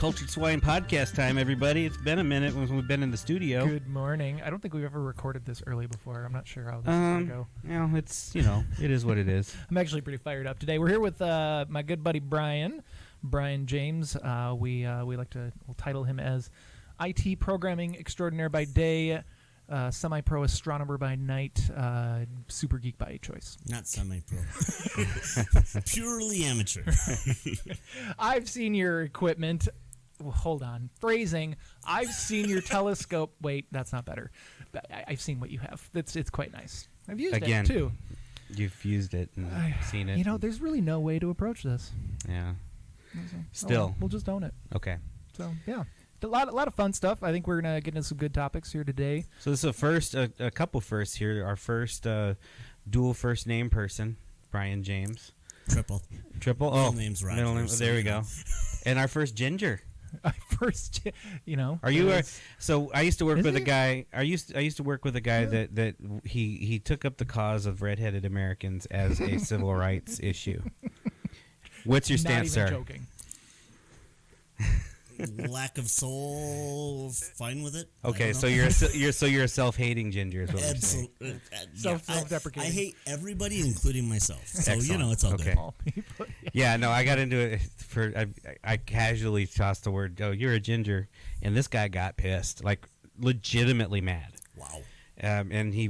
Cultured Swine podcast time, everybody. It's been a minute when we've been in the studio. Good morning. I don't think we've ever recorded this early before. I'm not sure how this is going to go. Well, it's, it is what it is. I'm actually pretty fired up today. We're here with my good buddy Brian James. We'll title him as IT programming extraordinaire by day, semi-pro astronomer by night, super geek by choice. Not semi-pro. Purely amateur. I've seen your equipment. Well, hold on. Phrasing. I've seen your telescope. Wait, that's not better. I've seen what you have. It's quite nice. I've used it, too. You've used it and seen it. There's really no way to approach this. Yeah. Still. We'll just own it. Okay. So, yeah. A lot of fun stuff. I think we're going to get into some good topics here today. So this is a couple firsts here. Our first dual first name person, Brian James. Triple. Oh, middle name's Roger. Middle name. There we go. And our first ginger. Are you? So I used to work with a guy. I used to work with a guy that he took up the cause of redheaded Americans as a civil rights issue. What's your stance, sir? Not even joking. Lack of soul, fine with it. Okay, so you're a self-hating ginger, is what Absolutely. Self-deprecating. I hate everybody, including myself. So Excellent. It's all okay. good. Yeah, no, I got into it I casually tossed the word, "Oh, you're a ginger," and this guy got pissed, like legitimately mad. Wow. And he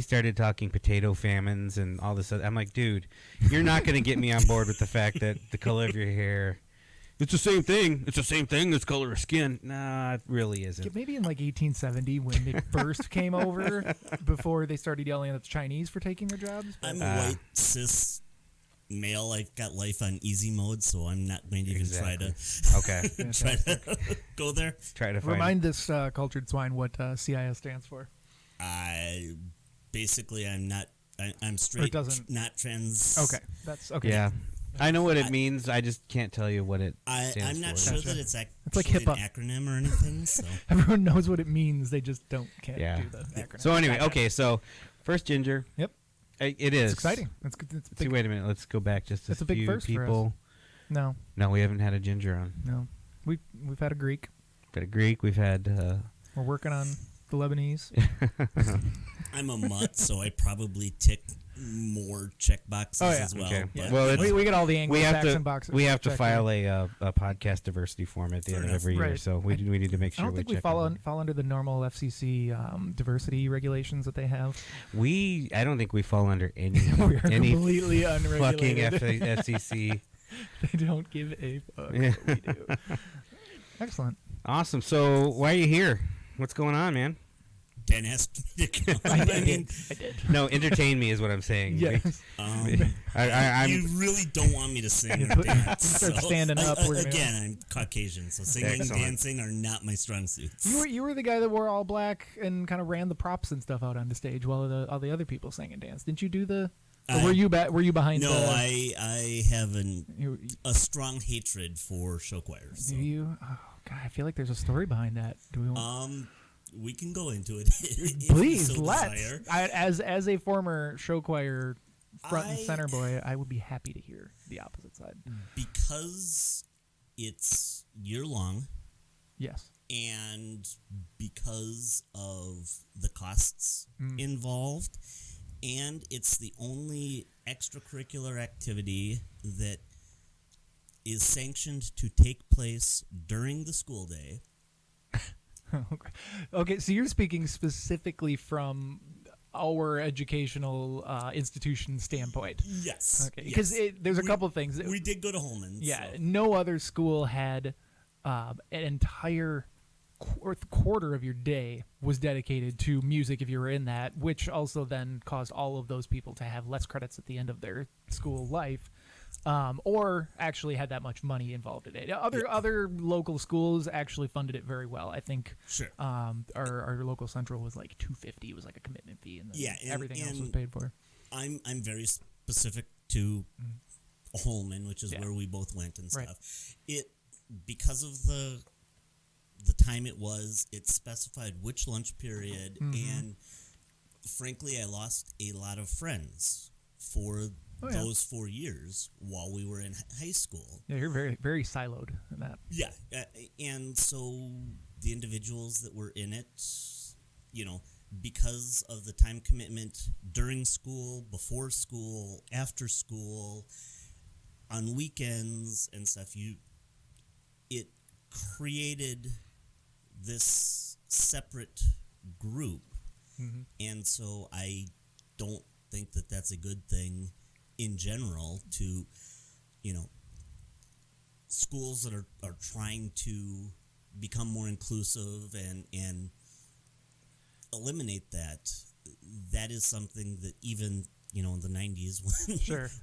started talking potato famines and all this. I'm like, dude, you're not going to get me on board with the fact that the color of your hair. It's the same thing. It's the same thing as color of skin. Nah, it really isn't. Maybe in like 1870 when they first came over, before they started yelling at the Chinese for taking their jobs. I'm a white, cis male. I've got life on easy mode, so I'm not going to even try to go there. Try to remind this cultured swine what CIS stands for. I'm straight, not trans. Okay, that's okay. Yeah. I know what it means. I just can't tell you what it stands for. I'm not sure that it's like HIPAA. an acronym or anything. So everyone knows what it means. They just can't do the acronym. So anyway, okay. So first ginger. Yep. It is. It's exciting. It's See, wait a minute. Let's go back just a big few first people. For us. No, we haven't had a ginger on. No, we've had a Greek. We've had a Greek. We've had. We're working on the Lebanese. I'm a mutt, so I probably tick more check boxes as well. Okay. But Well, we get all the Anglo-Saxon boxes. We have to file a podcast diversity form at the end of every year, so we need to make sure. I don't think we fall under the normal FCC diversity regulations that they have. I don't think we fall under any we are any completely unregulated. fucking FCC. They don't give a fuck. What we do. Excellent. Awesome. So why are you here? What's going on, man? Dan asked me to come. I did. No, entertain me is what I'm saying. Yes. You really don't want me to sing or dance. Start standing up. Again, I'm Caucasian, so singing and dancing are not my strong suits. You were the guy that wore all black and kind of ran the props and stuff out on the stage while all the other people sang and danced. Didn't you do the? Or were you behind? No, I have a strong hatred for show choirs. So. Do you? Oh God, I feel like there's a story behind that. Do we want? We can go into it. Please, so let's. As a former show choir front and center boy, I would be happy to hear the opposite side. Because it's year long. Yes. And because of the costs involved, and it's the only extracurricular activity that is sanctioned to take place during the school day. Okay, so you're speaking specifically from our educational institution standpoint. Yes. Okay, because there's a couple of things. We did go to Holman. Yeah, so. No other school had an entire quarter of your day was dedicated to music if you were in that, which also then caused all of those people to have less credits at the end of their school life. Or actually had that much money involved in it. Other local schools actually funded it very well. I think our local central was like $250 was like a commitment fee, and then everything else was paid for. I'm very specific to Holman, which is where we both went and stuff. Right. Because of the time it specified which lunch period, and frankly, I lost a lot of friends for those 4 years while we were in high school. Yeah, you're very, very siloed in that. Yeah, and so the individuals that were in it, because of the time commitment during school, before school, after school, on weekends and stuff, it created this separate group, and so I don't think that that's a good thing in general to, schools that are trying to become more inclusive and eliminate that. That is something that even in the 90s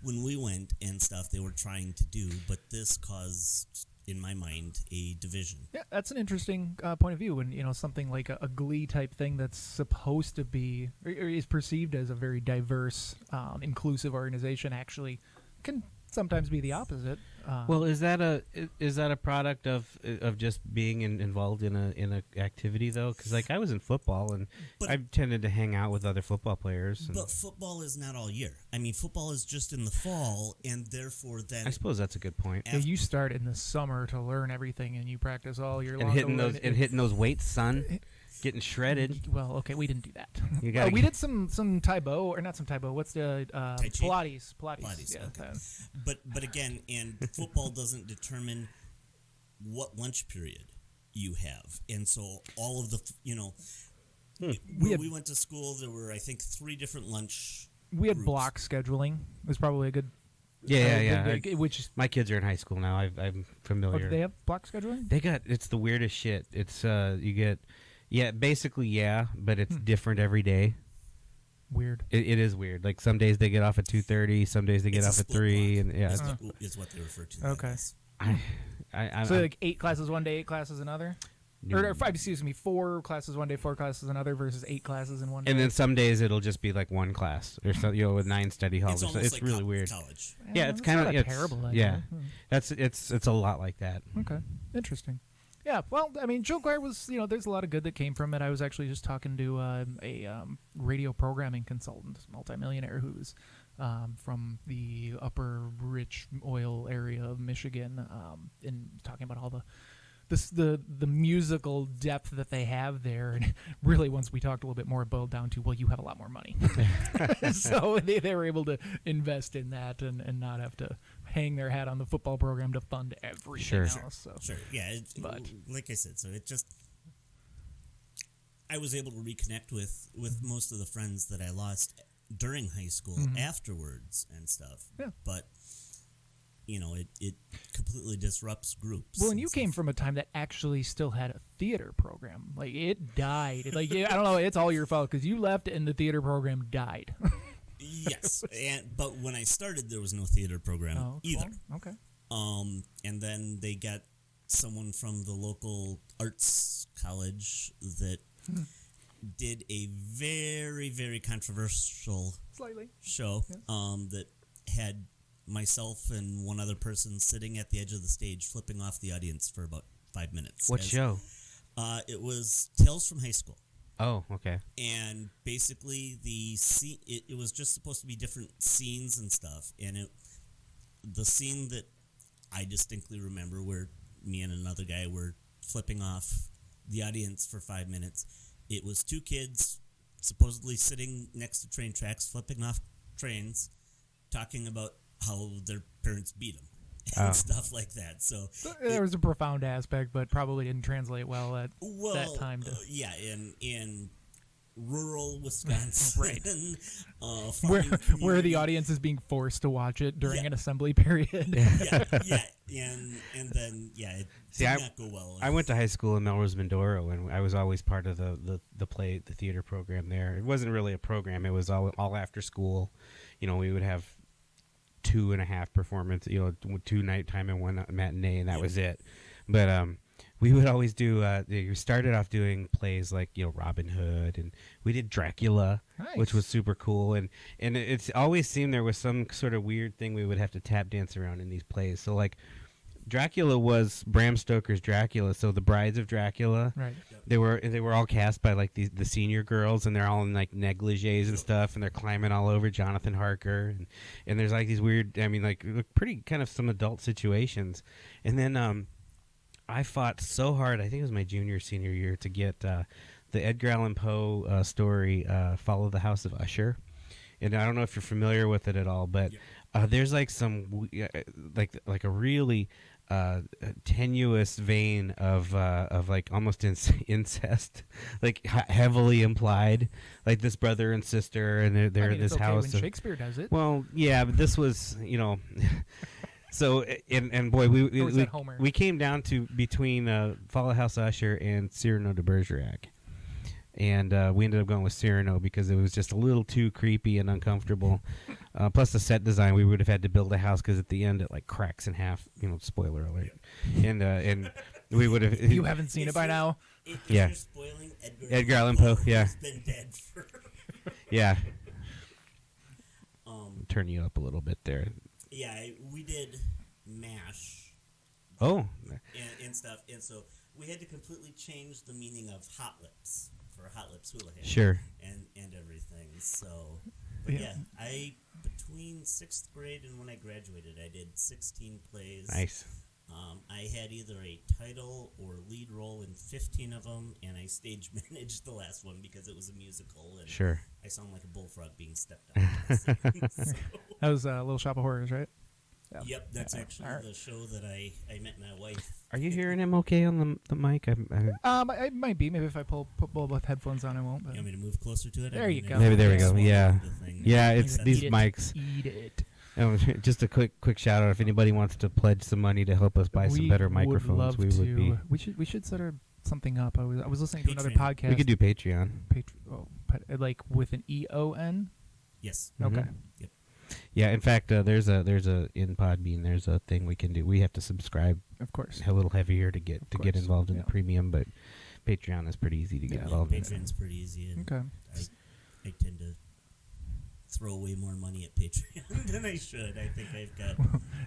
when when we went and stuff, they were trying to do, but this caused, in my mind, a division. Yeah, that's an interesting point of view. When something like a Glee type thing that's supposed to be or is perceived as a very diverse, inclusive organization actually can sometimes be the opposite. Well, is that a product of just being involved in a activity though? Because I was in football and I tended to hang out with other football players. But football is not all year. I mean, football is just in the fall, and therefore then I suppose that's a good point. Yeah, you start in the summer to learn everything, and you practice all year long. And hitting those weights, son. Getting shredded. Well, okay, we didn't do that. We did some Taibo, or not some Taibo. What's the Pilates? Pilates. Yeah, okay. But again, and football doesn't determine what lunch period you have, and so all of the we went to school, there were I think 3 different lunch. We had groups. block scheduling. It was probably a good. Yeah. Which my kids are in high school now. I'm familiar. do they have block scheduling? It's the weirdest shit. It's you get. Yeah, basically, yeah, but it's different every day. Weird. It is weird. Like some days they get off at 2:30, some days they get off at 3, and yeah, is what they refer to. Okay. So like 8 classes one day, 8 classes another, or 4 classes one day, 4 classes another, versus 8 classes in one day. And then some days it'll just be like 1 class or so, with 9 study halls. It's like really weird. College. Yeah, it's kind of terrible. Yeah, it's a lot like that. Okay, interesting. Yeah, well, I mean, Joe Choir was, there's a lot of good that came from it. I was actually just talking to a radio programming consultant, multimillionaire, who's from the upper rich oil area of Michigan, and talking about all the musical depth that they have there. And really, once we talked a little bit more, it boiled down to, well, you have a lot more money. So they were able to invest in that and not have to hang their hat on the football program to fund everything else. So. Sure, yeah. But like I said, so it just, I was able to reconnect with most of the friends that I lost during high school afterwards and stuff. Yeah. But, it completely disrupts groups. Well, and you came from a time that actually still had a theater program. Like, it died. Like, I don't know, it's all your fault because you left and the theater program died. Yes, but when I started, there was no theater program either. Okay. And then they got someone from the local arts college that did a very, very controversial show that had myself and one other person sitting at the edge of the stage flipping off the audience for about 5 minutes. What show? It was Tales from High School. Oh, okay. And basically, it was just supposed to be different scenes and stuff. And the scene that I distinctly remember, where me and another guy were flipping off the audience for 5 minutes, it was 2 kids supposedly sitting next to train tracks, flipping off trains, talking about how their parents beat them. And stuff like that. So there was a profound aspect, but probably didn't translate well at that time. Yeah, in rural Wisconsin, right? Where the audience is being forced to watch it during an assembly period. And then it did not go well. I went to high school in Melrose, Mindoro, and I was always part of the theater program there. It wasn't really a program; it was all after school. We would have 2.5 performance, 2 nighttime and 1 matinee, and that was it. But we would always do. We started off doing plays like Robin Hood, and we did Dracula, which was super cool. And it's always seemed there was some sort of weird thing we would have to tap dance around in these plays. So like Dracula was Bram Stoker's Dracula, so the Brides of Dracula. Right. They were all cast by like the senior girls, and they're all in like negligees and stuff, and they're climbing all over Jonathan Harker, and there's like these weird, I mean, like pretty kind of some adult situations, and then I fought so hard. I think it was my senior year to get the Edgar Allan Poe story, Follow the House of Usher, and I don't know if you're familiar with it at all, but there's like some like a really tenuous vein of like almost incest, like heavily implied, like this brother and sister, and they're I mean, in this it's okay house. when Shakespeare does it. Well, yeah, but this was, so and boy, Or was that Homer? we came down to between Follow the House of Usher and Cyrano de Bergerac. And we ended up going with Cyrano because it was just a little too creepy and uncomfortable. Plus the set design, we would have had to build a house because at the end it like cracks in half. Spoiler alert. And we would have. You haven't seen it by now. If Yeah. you're spoiling Edgar Allan Poe. Yeah. He's been dead for. Yeah. Turn you up a little bit there. Yeah, we did MASH. Oh. And stuff, and so we had to completely change the meaning of Hot Lips for Hot Lips Houlihan. Sure. And everything. So, but yeah, between 6th grade and when I graduated, I did 16 plays. Nice. I had either a title or lead role in 15 of them, and I stage managed the last one because it was a musical. And Sure. I sound like a bullfrog being stepped on. So, That was Little Shop of Horrors, right? Yeah. yep, that's actually All right. the show that I met my wife. Are you hearing him okay on the mic? I might be. Maybe if I put both headphones on, I won't. But You want me to move closer to it? There you go. Maybe there we go. Swallow Yeah. the thing. Yeah, it's That's these Eat it. mics. Eat it. Just a quick shout out. If anybody wants to pledge some money to help us buy some better microphones, we would be. We should set something up. I was listening to another Patreon. podcast. We could do Patreon. Like with an EON. Yes. Mhm. Okay. Yep. Yeah, in fact, there's a in Podbean. There's a thing we can do. We have to subscribe Of course. a little heavier to get course, involved in yeah. the premium, but Patreon is pretty easy to get Yeah, involved in. Patreon's pretty easy. And Okay. I tend to throw away more money at Patreon than I should. I think I've got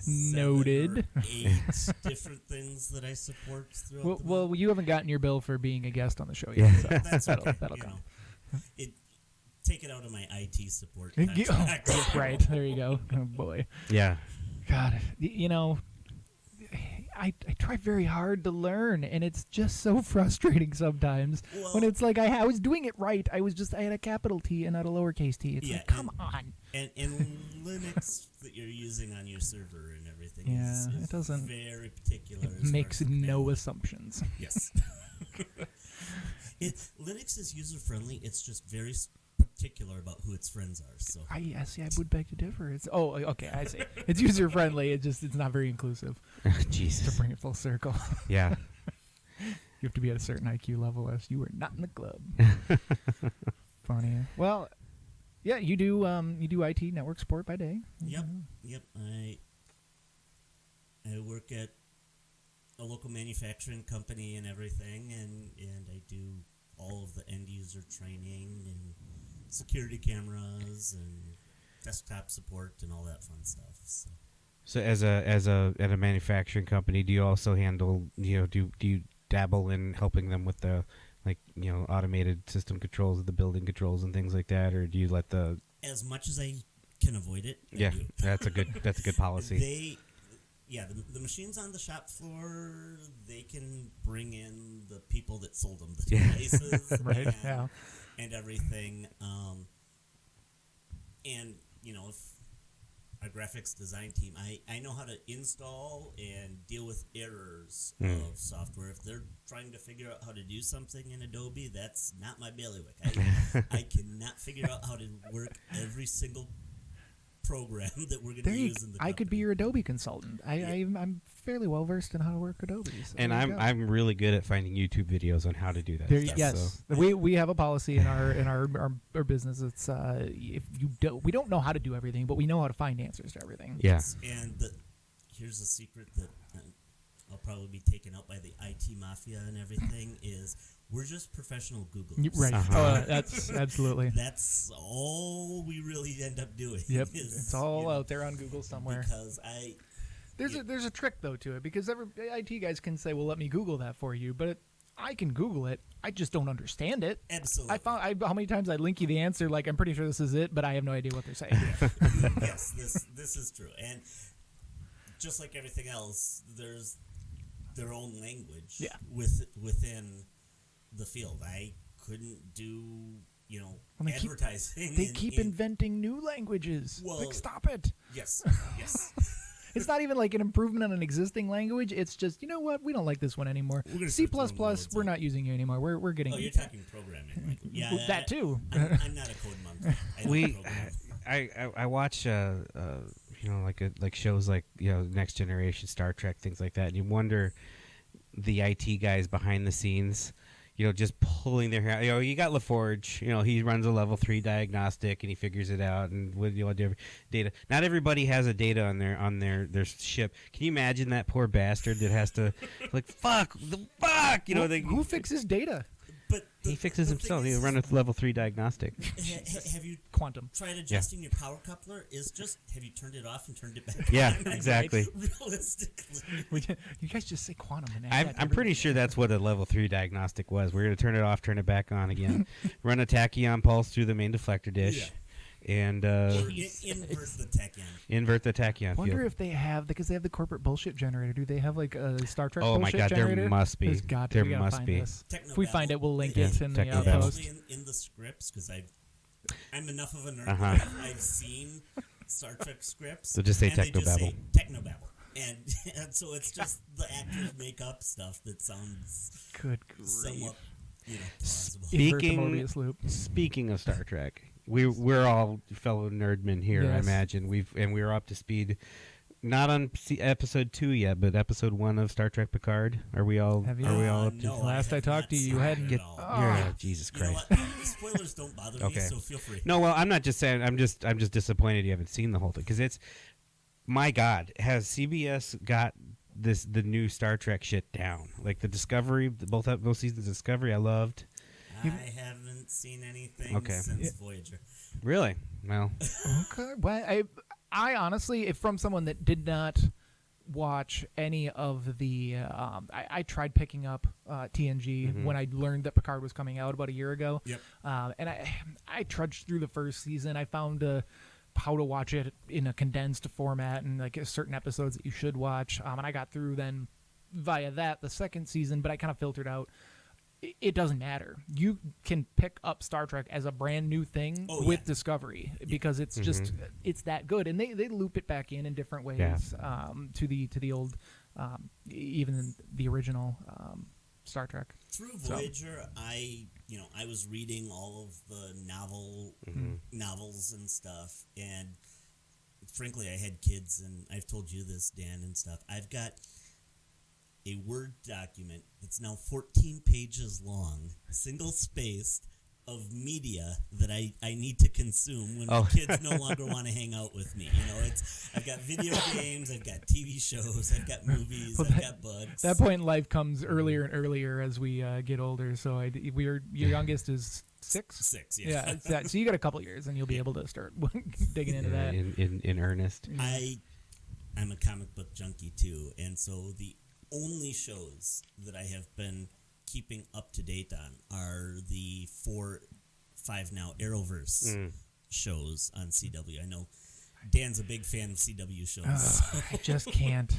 Noted. 7 or 8 different things that I support throughout the Well, month. you haven't gotten your bill for being a guest on the show Yeah. yet. So That's that'll, okay. that'll you come. know. Take it out of my IT support Yeah, contract. right. There you go. Oh, boy. Yeah. God, I try very hard to learn, and it's just so frustrating sometimes when Well- it's like I was doing it right. I had a capital T and not a lowercase t. It's Yeah, like, come on. And Linux that you're using on your server and everything is Yeah, it doesn't- very particular. It as makes far as the no bandwidth. assumptions. Yes. Linux is user friendly. It's just very particular about who its friends are. So I would beg to differ. Okay, I see. It's user friendly. It's not very inclusive. To Jesus. bring it full circle, Yeah. you have to be at a certain IQ level, else you are not in the club. Funny. Well, yeah, you do IT network support by day. Yep. I work at a local manufacturing company and everything, and I do all of the end user training and security cameras and desktop support and all that fun stuff. So at a manufacturing company, do you also handle, do you dabble in helping them with the automated system controls of the building controls and things like that, or do you let the As much as I can avoid it, I Yeah, do. that's a good policy. The machines on the shop floor, they can bring in the people that sold them the Yeah. devices Right. and, Yeah. and everything. And, if our graphics design team, I know how to install and deal with errors of software. If they're trying to figure out how to do something in Adobe, that's not my bailiwick. I cannot figure out how to work every single program that we're going to use in the I could be company. your Adobe consultant. I'm fairly well versed in how to work Adobe. So And there you go. I'm really good at finding YouTube videos on how to do that. There, stuff, yes, so. we have a policy in our business. It's if we don't know how to do everything, but we know how to find answers to everything. Yeah. And here's a secret that I'll probably be taken out by the IT mafia and everything is we're just professional Googlers. Right. Uh-huh. That's absolutely. That's all we really end up doing. Yep. is, It's all out there on Google somewhere. Because There's a trick though to it because IT guys can say, "Well, let me Google that for you," but I can Google it. I just don't understand it. Absolutely. How many times I link you the answer, like, I'm pretty sure this is it, but I have no idea what they're saying. Yes, this is true. And just like everything else, there's their own language within the field. I couldn't do, Well, advertising. They keep inventing new languages. Well, like, stop it. Yes. It's not even like an improvement on an existing language. It's just, you know what? We don't like this one anymore. C++, we're not using you anymore. We're getting. Oh, you're talking programming. Like, yeah, that too. I'm not a code monk. I watch like shows like Next Generation, Star Trek, things like that, and you wonder the IT guys behind the scenes, just pulling their hair. You got LaForge. He runs a level 3 diagnostic and he figures it out. And with data, not everybody has a data on their ship. Can you imagine that poor bastard that has to fuck. Who fixes data? But he fixes himself. He run a level 3 diagnostic. Have you quantum tried adjusting your power coupler? Have you turned it off and turned it back? Yeah, on? exactly. Realistically, you guys just say quantum. And I'm pretty sure that's what a level 3 diagnostic was. We're gonna turn it off, turn it back on again, run a tachyon pulse through the main deflector dish, and invert the tachyon. Invert the tachyon. I wonder if they have, because they have the corporate bullshit generator. Do they have like a Star Trek bullshit generator? Oh my god, there must be. There must be. If we find it, we'll link it in the post. In the scripts, because I'm enough of a nerd. I've seen Star Trek scripts. So just say technobabble. Technobabble. And so it's just the actors make up stuff that sounds good somewhat, plausible. Speaking of Star Trek, we're all fellow nerdmen here. Yes. I imagine we're up to speed. Not on episode 2 yet, but episode 1 of Star Trek Picard. Are we all up to? No, last I talked to you, hadn't. Jesus Christ. Spoilers don't bother me, so feel free. No, well, I'm not just saying. I'm just disappointed you haven't seen the whole thing, because it's, my God, has CBS got the new Star Trek shit down? Like the Discovery, both seasons of Discovery, I loved. I haven't seen anything since Voyager. Really? Well. Okay. Well, I honestly, if from someone that did not watch any of the, I tried picking up TNG when I learned that Picard was coming out about a year ago. Yep. And I trudged through the first season. I found how to watch it in a condensed format and like certain episodes that you should watch. And I got through then via that the second season, but I kind of filtered out. It doesn't matter. You can pick up Star Trek as a brand new thing with Discovery because it's just it's that good, and they loop it back in different ways to the old, even the original Star Trek. Through Voyager, I was reading all of the novels and stuff, and frankly, I had kids, and I've told you this, Dan, and stuff. I've got a Word document that's now 14 pages long, single-spaced, of media that I need to consume when the kids no longer want to hang out with me. I've got video games, I've got TV shows, I've got movies, I've got books. That point in life comes earlier and earlier as we get older. So your youngest is 6? 6, yeah. So you got a couple years, and you'll be able to start digging into that in earnest. I'm a comic book junkie too, and so the only shows that I have been keeping up to date on are the 4-5 now Arrowverse shows on CW. I know Dan's a big fan of CW shows. I just can't.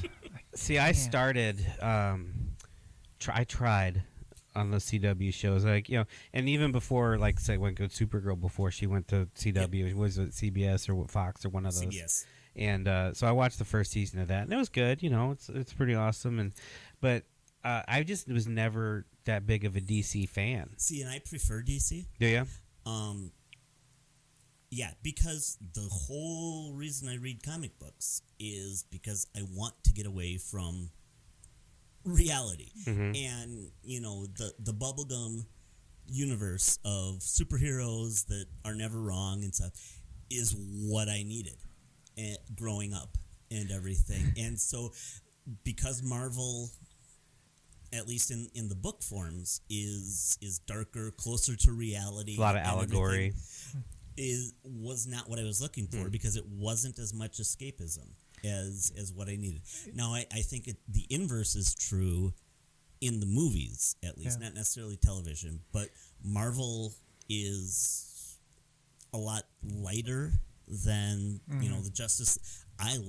I started. I tried on the CW shows, and even before, say, when Supergirl, before she went to CW, was it CBS or Fox or one of those? CBS. And so I watched the first season of that, and it was good. It's pretty awesome. But I just was never that big of a DC fan. See, and I prefer DC. Do you? Yeah, because the whole reason I read comic books is because I want to get away from reality. And, the bubblegum universe of superheroes that are never wrong and stuff is what I needed growing up and everything. And so because Marvel, at least in the book forms, is darker, closer to reality, a lot of allegory, was not what I was looking for, because it wasn't as much escapism as what I needed. Now I think the inverse is true in the movies, at least, not necessarily television. But Marvel is a lot lighter than the Justice. I'm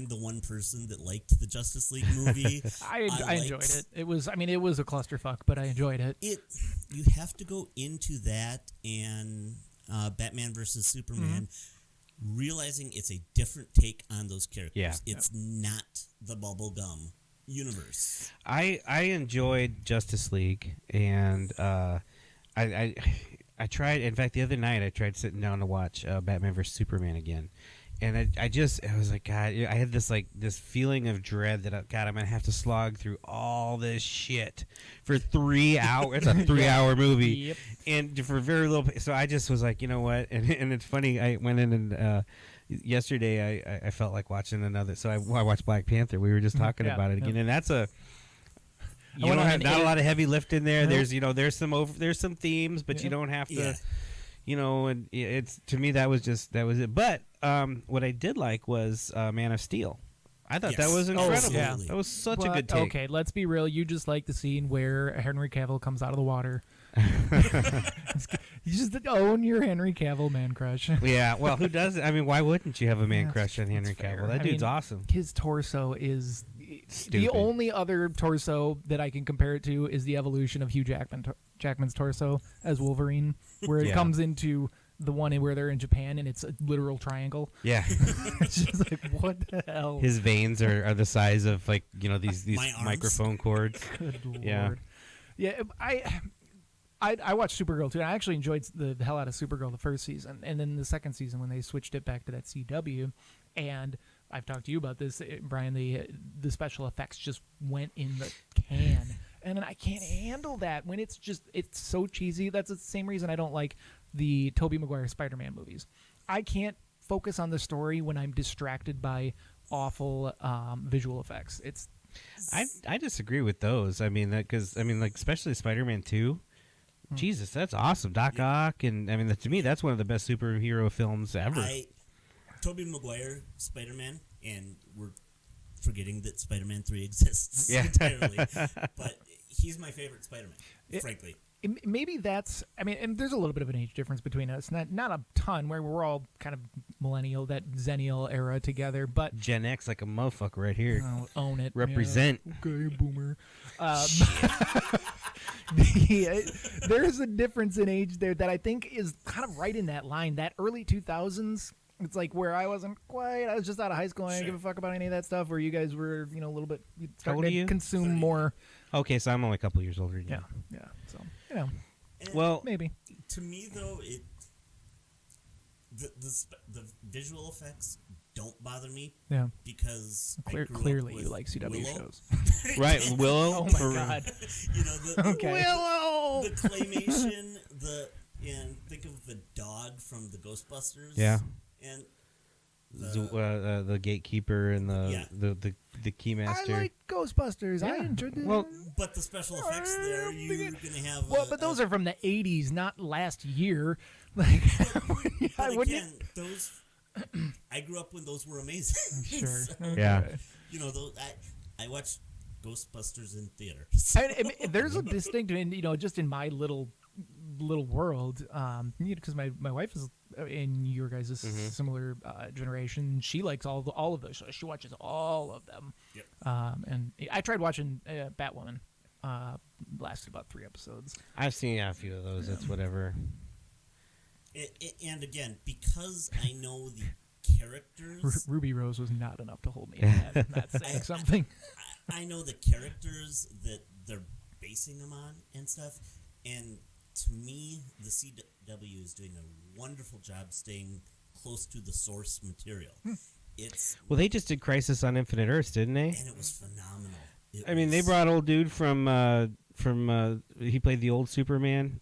the one person that liked the Justice League movie. I enjoyed it. It was a clusterfuck, but I enjoyed it. You have to go into that and Batman versus Superman, realizing it's a different take on those characters. Yeah. It's not the bubblegum universe. I enjoyed Justice League, and I tried. In fact, the other night I tried sitting down to watch Batman vs Superman again, and I was like, God, I had this feeling of dread that I'm gonna have to slog through all this shit for 3 hours. It's a 3-hour movie, Yep. and for very little. So I just was like, you know what? And it's funny. I went in and. Yesterday, I felt like watching another. So I watched Black Panther. We were just talking about it again, and that's a. You don't have not a lot of heavy lift in there. There's there's some themes, but you don't have to. And it's to me that was it. But what I did like was Man of Steel. I thought that was incredible. That was such a good take. Okay, let's be real. You just like the scene where Henry Cavill comes out of the water. You just own your Henry Cavill man crush. Yeah, well, who doesn't? I mean, why wouldn't you have a man crush on Henry Cavill? That dude's awesome. His torso is stupid. The only other torso that I can compare it to is the evolution of Hugh Jackman's torso as Wolverine, where it comes into the one where they're in Japan and it's a literal triangle. Yeah. It's just like, what the hell? His veins are the size of these microphone cords. Good Lord. Yeah. Yeah, I watched Supergirl too, and I actually enjoyed the hell out of Supergirl the first season, and then the second season when they switched it back to that CW, and I've talked to you about this, Brian. The special effects just went in the can, and I can't handle that when it's so cheesy. That's the same reason I don't like the Tobey Maguire Spider-Man movies. I can't focus on the story when I'm distracted by awful visual effects. I disagree with those. I mean, especially Spider-Man 2. Jesus, that's awesome. Doc Ock, and to me, that's one of the best superhero films ever. Tobey Maguire, Spider-Man, and we're forgetting that Spider-Man 3 exists entirely, but he's my favorite Spider-Man, frankly. Maybe that's, and there's a little bit of an age difference between us. Not a ton, where we're all kind of millennial, that Zennial era together, but Gen X like a motherfucker right here. I'll own it. Represent. Yeah. Okay, boomer. There's a difference in age there that I think is kind of right in that line. That early 2000s, it's like where I was just out of high school. I didn't give a fuck about any of that stuff. Where you guys were, a little bit starting to consume more. Okay, so I'm only a couple years older than you. Yeah. So, well, maybe. To me, though, the visual effects don't bother me. Yeah. Because clearly you like CW Willow. shows. Right, Willow. Oh my God. Willow. The claymation, and think of the dog from the Ghostbusters. Yeah. And the gatekeeper and the keymaster. I like Ghostbusters. I enjoyed it. Well, but the special effects there, you're gonna have. But those are from the '80s, not last year. Like, those. I grew up when those were amazing. Sure. So, yeah. Those. I watched Ghostbusters in theater. There's a distinct, just in my little world, because my wife is in your guys' similar generation. She likes all of those shows. She watches all of them. Yep. And I tried watching Batwoman. Lasted about 3 episodes. I've seen a few of those. It's whatever. And again, because I know the characters, Ruby Rose was not enough to hold me. I'm not saying something. I know the characters that they're basing them on and stuff, and to me, the CW is doing a wonderful job staying close to the source material. Well, they just did Crisis on Infinite Earths, didn't they? And it was phenomenal. They brought old dude from he played the old Superman.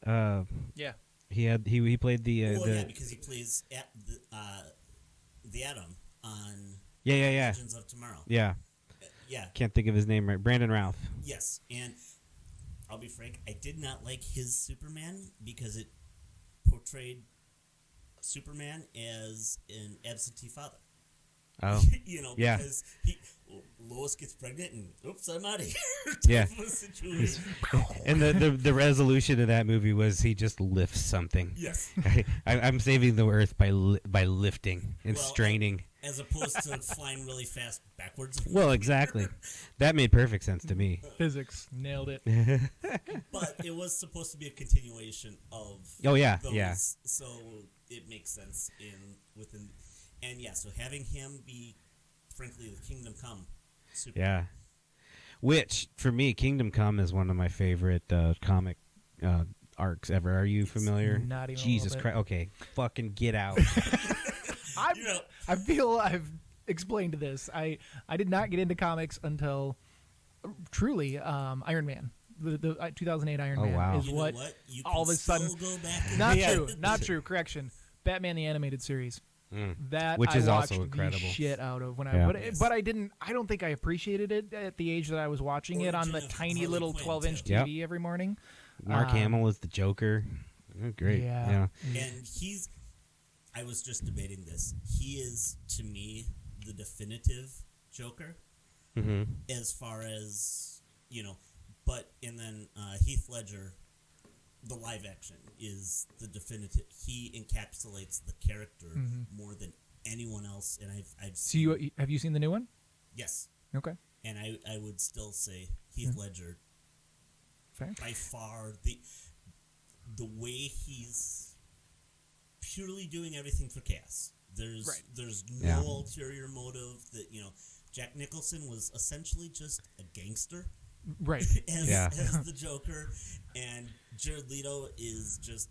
Yeah. He played the because he plays the Atom on Legends of Tomorrow. Yeah. Can't think of his name right. Brandon Routh. Yes, and I'll be frank, I did not like his Superman because it portrayed Superman as an absentee father. Oh, yeah. because Lois gets pregnant and oops, I'm out of here. Yeah. type of situation. And the resolution of that movie was he just lifts something. Yes. I'm saving the earth by lifting and Well, straining. As opposed to flying really fast backwards. Well, exactly. That made perfect sense to me. Physics nailed it. But it was supposed to be a continuation of. Oh, yeah, those, yeah. So it makes sense within, and yeah. So having him be, frankly, the Kingdom Come. Super. Yeah. Which, for me, Kingdom Come is one of my favorite comic arcs ever. Are you familiar? Not even a Jesus little bit. Christ. Okay. Fucking get out. I feel I've explained this. I did not get into comics until truly Iron Man. The 2008 Iron Oh, Man wow. is You know what what? You all of can a sudden. still go back and Not Yeah. true. Not true. Correction. Batman the animated series. That Which I is watched also incredible. the shit out of when Yeah. but I didn't. I don't think I appreciated it at the age that I was watching it on the Origin of tiny Harley little Quinn, 12-inch too. TV every morning. Mark Hamill is the Joker. Oh, great. Yeah. And I was just debating this. He is, to me, the definitive Joker Mm-hmm. as far as, and then Heath Ledger, the live action, is the definitive. He encapsulates the character more than anyone else. And I've So have you seen the new one? yes. Okay. And I would still say Heath Ledger, Fair. by far, the way he's purely doing everything for Cass. There's no Yeah. ulterior motive. That Jack Nicholson was essentially just a gangster Right. as the Joker, and Jared Leto is just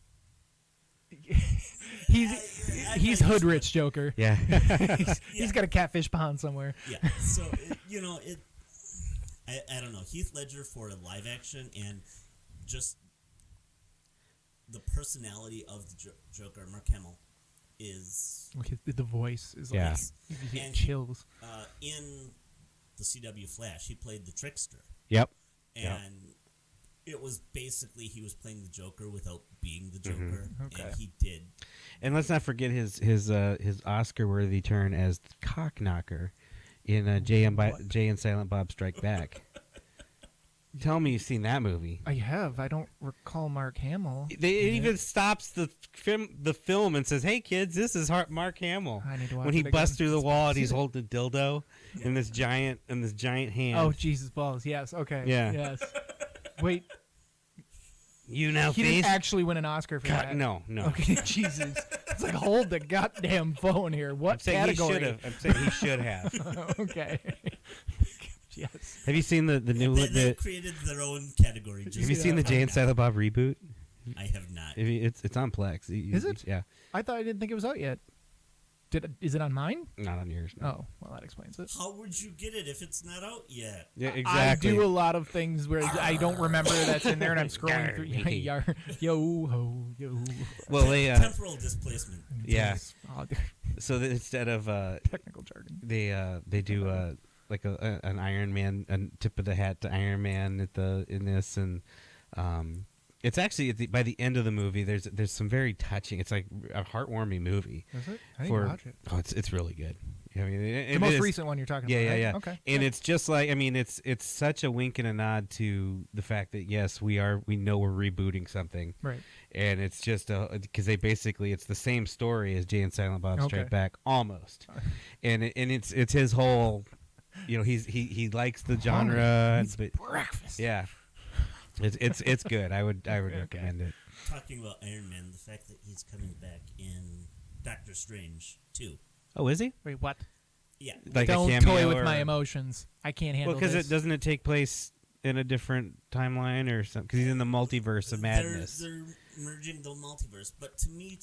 He's hood rich Joker. Yeah. He's got a catfish pond somewhere. yeah. So I don't know, Heath Ledger for a live action and just the personality of the Joker, Mark Hamill, is The voice is Yeah. like you get And chills. in the CW Flash. He played the trickster, Yep. and it was basically he was playing the Joker without being the Joker, Okay. and he did. And let's not forget his Oscar-worthy turn as the cock knocker in Jay and Silent Bob Strike Back. Tell me you've seen that movie. I have. I don't recall Mark Hamill. It even stops the film and says, "Hey kids, this is Mark Hamill." I need to watch When he it busts again. through the wall and he's holding a dildo in this giant hand. Oh Jesus balls! Yes. Okay. Yeah. Yes. Wait. You now He face. didn't actually win an Oscar for that. No. Okay. Jesus. It's like hold the goddamn phone here. What I'm saying category? he should have. I'm saying he should have. Okay. Yes. Have you seen the new? They created their own category. Just Have you seen the Jay and Silent Bob reboot? I have not. It's on Plex. Is it? Yeah. I thought I didn't think it was out yet. Is it on mine? Not on yours. No. Oh, well, that explains it. How would you get it if it's not out yet? Yeah, exactly. I do a lot of things where I don't remember that's in there, and I'm scrolling through. Yo ho yo. Well, they Temporal displacement. yeah. Oh, So that instead of technical jargon. they do like an Iron Man, a tip of the hat to Iron Man in this, and it's actually by the end of the movie there's some very touching. It's like a heartwarming movie. Is it? I didn't watch it. Oh, it's really good. I mean, The most recent one you're talking Yeah, about. yeah, right? yeah. Okay. And Yeah. it's just like it's such a wink and a nod to the fact that yes, we know we're rebooting something, right. and it's just because they basically it's the same story as Jay and Silent Bob Strike Okay. Back almost, and it's his whole, he likes the genre, Eats but breakfast. yeah, it's good. I would recommend it. Talking about Iron Man, the fact that he's coming back in Doctor Strange too. Oh, is he? Wait, what? Yeah, Like Don't a cameo toy with or- my emotions. I can't handle Well, because this. it doesn't take place in a different timeline or something. Because he's in the multiverse of madness. They're merging the multiverse, but to me,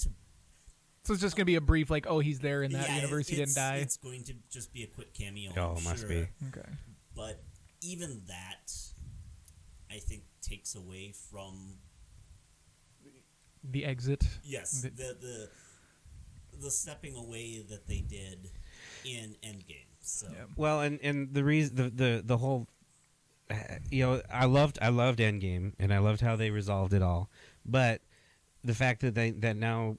So it's just gonna be a brief, like, oh, he's there in that yeah, universe. He didn't die. It's going to just be a quick cameo. Oh, I'm must sure. be. Okay. But even that, I think, takes away from The exit. yes the stepping away that they did in Endgame. So Yeah. Well, and the reason the whole, I loved Endgame and I loved how they resolved it all, but the fact that that now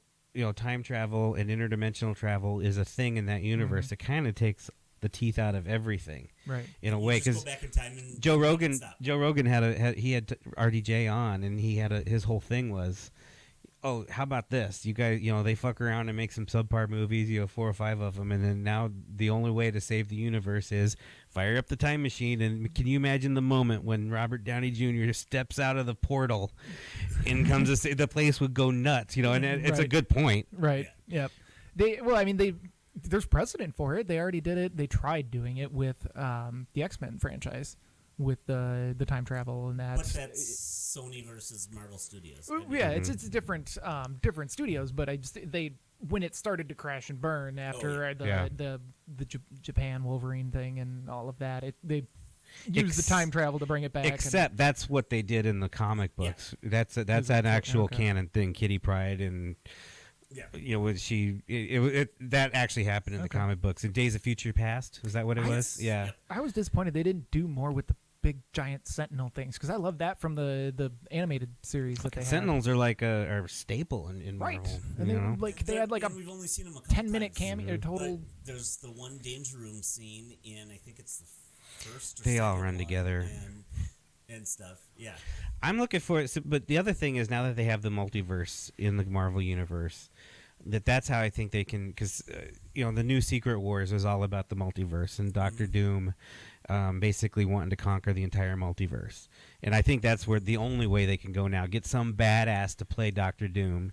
time travel and interdimensional travel is a thing in that universe, it kind of takes the teeth out of everything, Right. in a You way. just go Because back in time and Joe Rogan, stop. had RDJ on, and his whole thing was, oh, how about this? You guys, they fuck around and make some subpar movies, 4 or 5 of them, and then now the only way to save the universe is fire up the time machine. And can you imagine the moment when Robert Downey Jr. steps out of the portal and comes to the place would go nuts, and it's a Right. good point. Right. Yep. There's precedent for it. They already did it. They tried doing it with the X-Men franchise, with the time travel and that. But that's Sony versus Marvel Studios. I mean, Yeah, it's different studios, but when it started to crash and burn after the Japan Wolverine thing and all of that, they used the time travel to bring it back. Except that's what they did in the comic books. That's an actual canon thing. Kitty Pryde and that actually happened in the comic books. In Days of Future Past, is that what it was? Yeah. Yep. I was disappointed they didn't do more with the big giant Sentinel things, because I love that from the animated series that they had. Sentinels are like a staple in Right, Marvel. and they had like a And we've only seen them a couple 10-minute times. cameo total. But there's the one Danger Room scene in, I think it's the first or They all second run one, together. and stuff. Yeah. I'm looking for it, but the other thing is, now that they have the multiverse in the Marvel universe, that's how I think they can, because the new Secret Wars was all about the multiverse and Doctor Doom basically wanting to conquer the entire multiverse, and I think that's where the only way they can go now, get some badass to play Doctor Doom.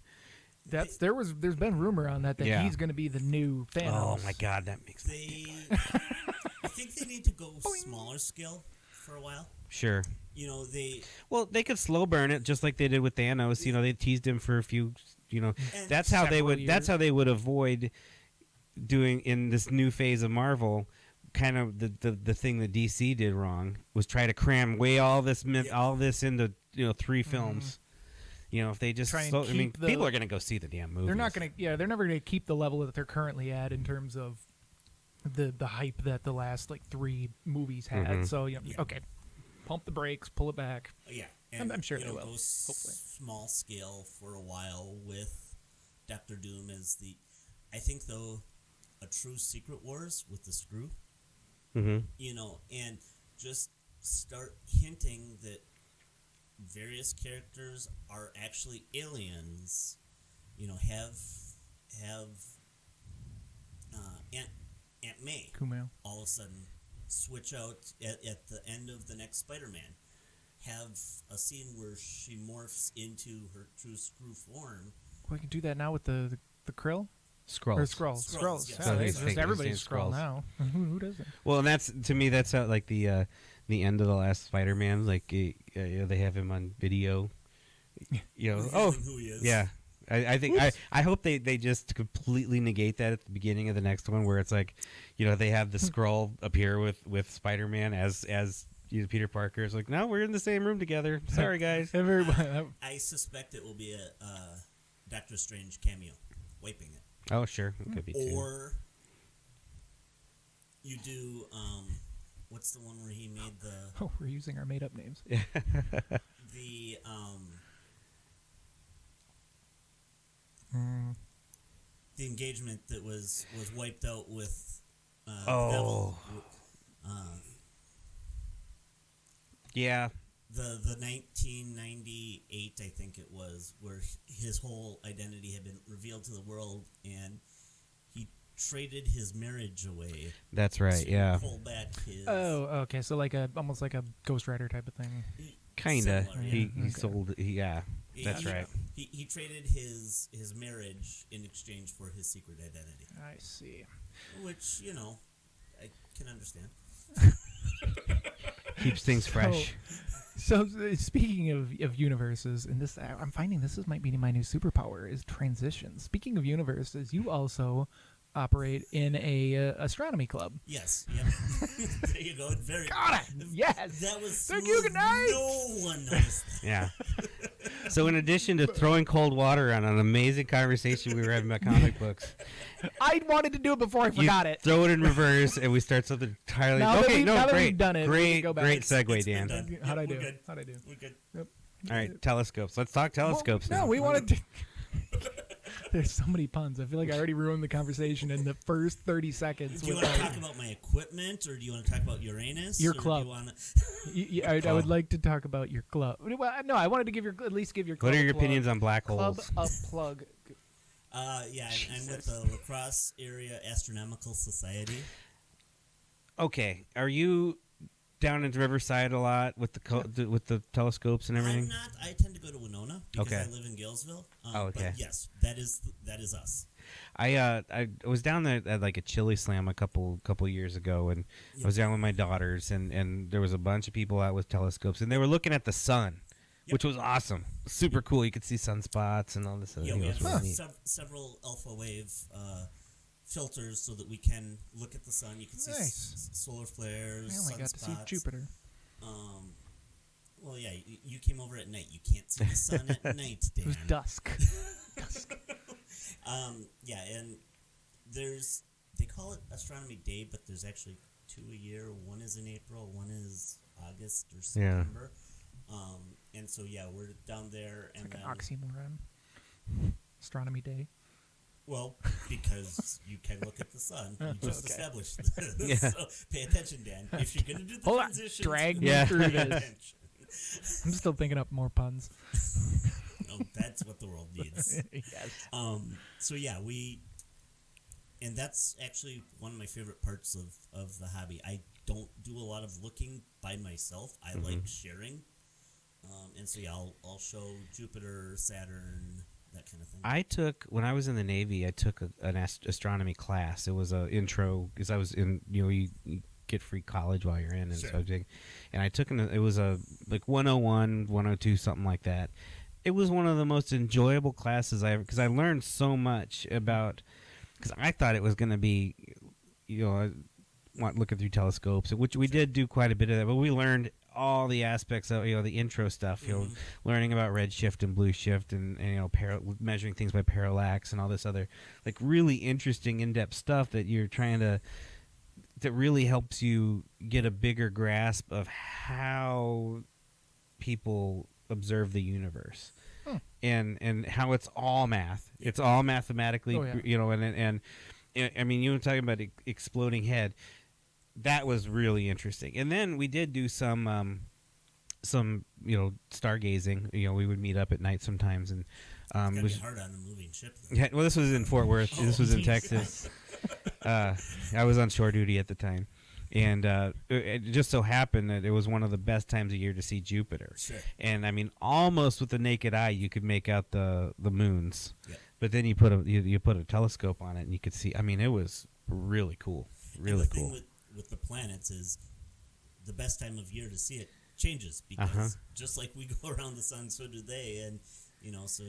There's been rumor on that Yeah. he's going to be the new Thanos. Oh my God, that makes I think they need to go smaller scale for a while. sure. They could slow burn it just like they did with Thanos. They teased him for a few. That's how they Several would. That's years. how they would avoid doing in this new phase of Marvel. Kind of the thing that DC did wrong was try to cram all this into 3 films. If they just Try and slow, keep the- people are going to go see the damn movie. They're not going to. Yeah, they're never going to keep the level that they're currently at in terms of the hype that the last 3 movies had. Mhm. So okay, pump the brakes, pull it back. Yeah. I'm sure they will, Go hopefully. small scale for a while with Doctor Doom as I think, though, a true Secret Wars with the Screw. Mm-hmm. And just start hinting that various characters are actually aliens. Have Aunt May Kumail. all of a sudden switch out at the end of the next Spider-Man. Have a scene where she morphs into her true Screw form. We can do that now with the Krill. Skrulls. Or Skrulls. Skrulls, yes. Yeah, So they- he's just thinking- everybody's he's saying Skrull Skrulls. now. Who doesn't? Well, and that's, to me, that's how, like the end of the last Spider-Man. They have him on video. Revealing who he is. Yeah. I think I hope they just completely negate that at the beginning of the next one, where it's like, they have the Skrull appear with Spider-Man as Peter Parker is like, no, we're in the same room together. Sorry, guys. Everybody. I suspect it will be a Doctor Strange cameo, wiping it. Oh, sure, it could be too. Or you do what's the one where he made the Oh, we're using our made-up names. the the engagement that was wiped out with Neville. Yeah. The 1998, I think it was, where his whole identity had been revealed to the world, and he traded his marriage away. That's right. To Yeah. pull back his. Oh, okay. So almost like a Ghost Rider type of thing. Kinda. Similar, He yeah. Okay. sold. Yeah. That's right. He traded his marriage in exchange for his secret identity, I see. which I can understand. Keeps things fresh. So speaking of universes, and this I'm finding this might be my new superpower is transition. Speaking of universes, you also operate in a astronomy club. Yes. Yep. There you go. Very. Got it. Yes. That was They're smooth. Geekiest. No one noticed that. Yeah. So in addition to throwing cold water on an amazing conversation we were having about comic books, I wanted to do it before I forgot it. throw it in reverse and we start something entirely. Now that Okay, we've- no, now that great, we've done it, we great, can go back. great It's segue, been Dan. done. How'd I We're do? good. How'd I do? We're good. Yep. All right, telescopes. Let's talk telescopes No, now. we wanted to. There's so many puns. I feel like I already ruined the conversation in the first 30 seconds. Do you want to talk about my equipment, or do you want to talk about Uranus? Your or club. Do you wanna... I would like to talk about your club. Well, no, I wanted to at least give your club. What are your a plug. opinions on black Club holes? a plug. Yeah, I'm with the La Crosse Area Astronomical Society. Okay, are you down in Riverside a lot with the telescopes and everything? I'm not. I tend to go to Winona because Okay. I live in Galesville. Okay. But yes, that is us. I was down there at like a chili slam a couple years ago, and I was down with my daughters, and there was a bunch of people out with telescopes, and they were looking at the sun, which was awesome, super cool. You could see sunspots and all this. Yeah, It we was have really neat. several alpha wave filters so that we can look at the sun. You can see Nice. solar flares. I only got to see sunspots. Jupiter. Well, yeah, you came over at night. You can't see the sun at night, Dan. It was dusk. Yeah, and they call it Astronomy Day, but there's actually 2 a year. One is in April, one is August or September. And so, yeah, we're down there. It's And like then, an oxymoron. Astronomy Day. well, because you can look at the sun. You just established this. Yeah. So pay attention, Dan. If you're going to do the Hold on. transition, Drag me Yeah. through pay this. attention. I'm still thinking up more puns. No, that's what the world needs. Yes. So yeah, and that's actually one of my favorite parts of the hobby. I don't do a lot of looking by myself. I like sharing, and so yeah, I'll show Jupiter, Saturn, that kind of thing. When I was in the Navy, I took an astronomy class. It was a intro because I was in, you get free college while you're in, and Sure. so I took it was a like 101, 102, something like that. It was one of the most enjoyable classes I ever, because I learned so much about, because I thought it was going to be, looking through telescopes, which we did do quite a bit of that, but we learned all the aspects of, the intro stuff, learning about redshift and blue shift and measuring things by parallax and all this other, like, really interesting in-depth stuff that you're trying to, that really helps you get a bigger grasp of how people observe the universe, and how it's all math. It's all mathematically, and I mean, you were talking about exploding head. That was really interesting. And then we did do some stargazing. We would meet up at night sometimes, and It's gotta be hard on a moving ship. yeah. Well, this was in Fort Worth. This was in Texas. I was on shore duty at the time. And it just so happened that it was one of the best times of year to see Jupiter. Sure. And I mean, almost with the naked eye, you could make out the moons. Yeah. But then you put a telescope on it, and you could see. I mean, it was really cool. Really and the cool. thing with the planets is the best time of year to see it changes because just like we go around the sun, so do they, and so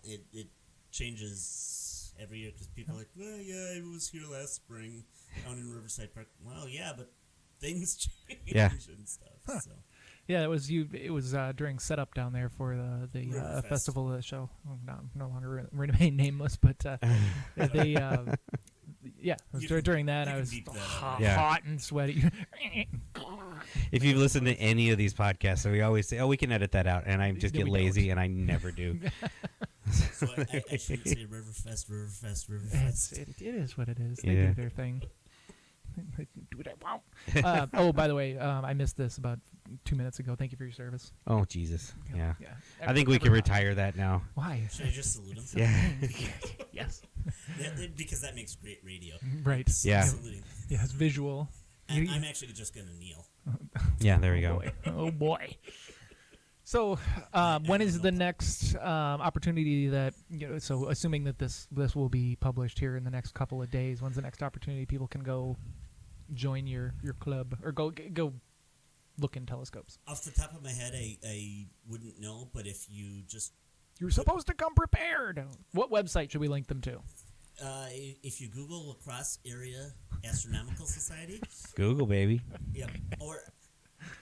it changes every year because people are like, well, yeah, I was here last spring down in Riverside Park. Well, yeah, but things change and stuff. So. Yeah, it was during setup down there for the Riverfest. festival of the show. Well, no longer remain nameless, but they it was during that. you I can was beep that out. hot and sweaty. If you've listened to any of these podcasts, so we always say, "Oh, we can edit that out," and I just No, get we lazy, don't. and I never do. So I shouldn't say Riverfest. It is what it is. They Yeah. do their thing. Do what I want. Oh, by the way, I missed this about 2 minutes ago. Thank you for your service. Oh Jesus, yeah. Yeah. I think we can retire that now. Why? Should I just salute him? Yeah. Yes. Because that makes great radio. Right. Yeah. Saluting. Yes. Visual. I'm actually just going to kneel. Yeah, there we go. Boy. Oh boy. So, when is the next opportunity that So, assuming that this will be published here in the next couple of days, when's the next opportunity people can go join your club or go look in telescopes? Off the top of my head, I wouldn't know, but if you just You're supposed to come prepared. What website should we link them to? if you Google La Crosse Area Astronomical Society, Google, baby. yeah,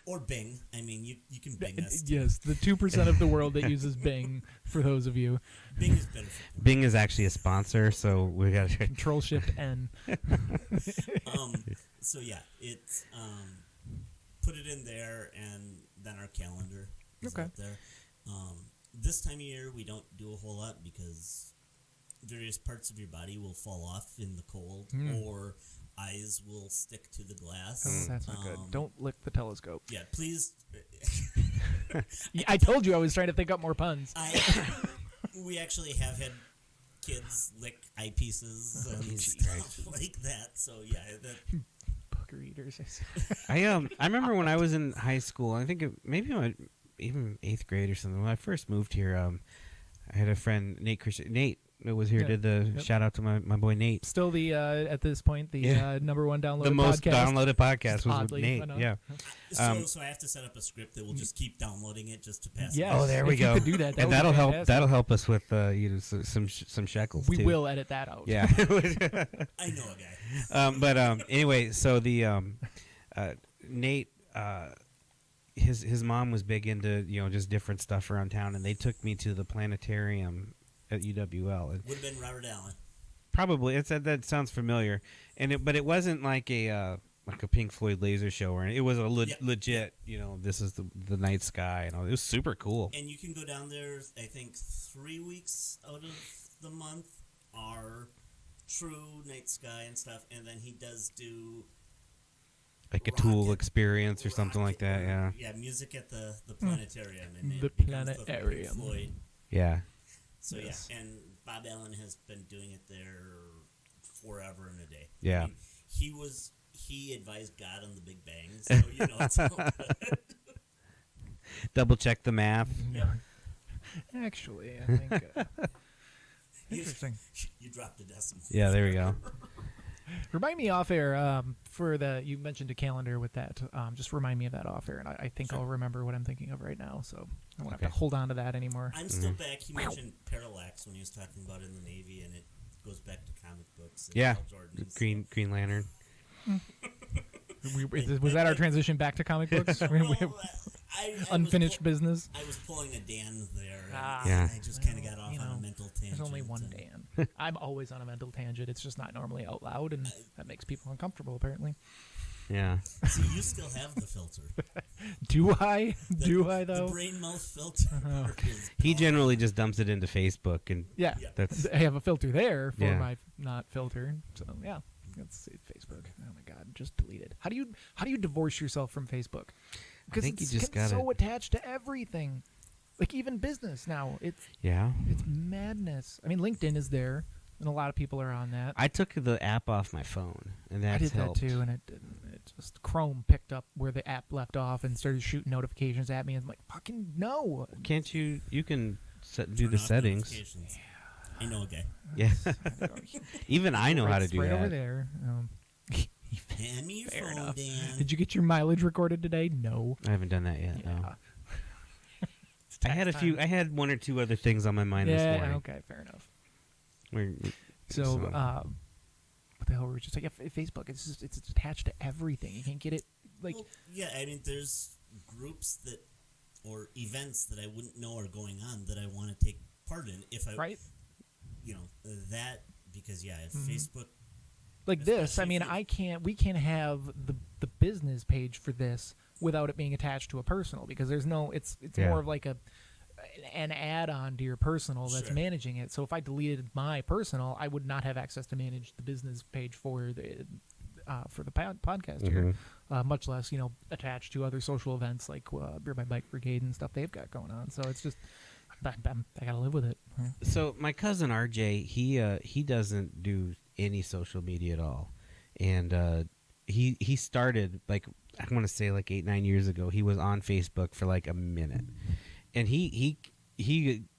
or Bing. I mean, you can Bing us. too. Yes, the 2% of the world that uses Bing. For those of you, Bing is better for Bing is actually a sponsor, so we got to. Control Shift N. So yeah, it's put it in there, and then our calendar is Okay. up there. This time of year, we don't do a whole lot because various parts of your body will fall off in the cold, or eyes will stick to the glass. Oh, that's not good. Don't lick the telescope. Yeah, please. I told you I was trying to think up more puns. We actually have had kids lick eyepieces and stuff like that. So yeah, Booger eaters. I remember when I was in high school. I think maybe even 8th grade or something. When I first moved here, I had a friend, Nate Christian. Nate was here. Did the shout out to my boy Nate. Still the at this point the number one downloaded the most podcast. downloaded podcast was with Oddly Nate. enough. Yeah. So I have to set up a script that will just keep downloading it just to pass. Yes. Oh, there we if go. You could do that. And that'll help. That'll help us with some shekels. We too. will edit that out. Yeah. I know a guy. Anyway, so the Nate. His mom was big into just different stuff around town, and they took me to the planetarium at UWL. Would have been Robert Allen. Probably that sounds familiar, but it wasn't like a Pink Floyd laser show, or it was a legit. This is the night sky, and all. It was super cool. And you can go down there. I think 3 weeks out of the month are true night sky and stuff, and then he does do. Like a Tool experience or something like that, yeah. Yeah, music at the planetarium. And The it becomes planetarium. Pink Floyd. Yeah. So, Yes. yeah, and Bob Allen has been doing it there forever and a day. Yeah. I mean, he advised God on the Big Bang, so, it's all good. Double check the math. Yeah. Actually, I think interesting. You dropped a decimal. Yeah, there we go. Remind me off air for you mentioned a calendar with that. Just remind me of that off air, and I think I'll remember what I'm thinking of right now. So I won't have to hold on to that anymore. I'm still back. He mentioned Parallax when he was talking about it in the Navy, and it goes back to comic books. And Yeah, Hal Jordan and Green Lantern. Was that our transition back to comic books? stuff. We Well, have I unfinished business. I was pulling a Dan there. Ah. And Yeah. I just kind of got off you on know, a mental tangent. There's only one and- Dan. I'm always on a mental tangent. It's just not normally out loud, and that makes people uncomfortable, apparently. Yeah. See, you still have the filter. Do I? Do I, though? The brain mouth filter. Oh, is He gone. generally just dumps it into Facebook, and Yeah. that's I have a filter there for Yeah. my not filter. So, yeah. Let's see Facebook. Oh my God, just deleted. How do you divorce yourself from Facebook? Because think you it's just getting gotta- so attached to everything, like even business now. It's madness. I mean, LinkedIn is there, and a lot of people are on that. I took the app off my phone, and I that's did helped. that too, and it didn't. It just Chrome picked up where the app left off and started shooting notifications at me. And I'm like, fucking no. Can't you? You can do Turn the off settings. notifications. I know a guy. Yeah. Even I know how to do right over that. there. Hand me your Fair phone, enough. Dan. Did you get your mileage recorded today? No. I haven't done that yet. No. Yeah. I had a few. I had one or two other things on my mind this Yeah. morning. Okay. Fair enough. So, What the hell were we just saying? Yeah, Facebook. It's just it's attached to everything. You can't get it like. Well, yeah, I mean, there's groups that or events that I wouldn't know are going on that I want to take part in if I, Right. That because if Mhm. Facebook, Like this, I especially mean, if you- we can't have the business page for this without it being attached to a personal because there's no. It's Yeah. more of like an add-on to your personal that's Sure. managing it. So if I deleted my personal, I would not have access to manage the business page for the podcast here, much less attached to other social events like Beer by Bike Brigade and stuff they've got going on. So it's just I gotta live with it. So my cousin RJ, he doesn't do any social media at all, and he started like I want to say like 8-9 years ago. He was on Facebook for like a minute, and he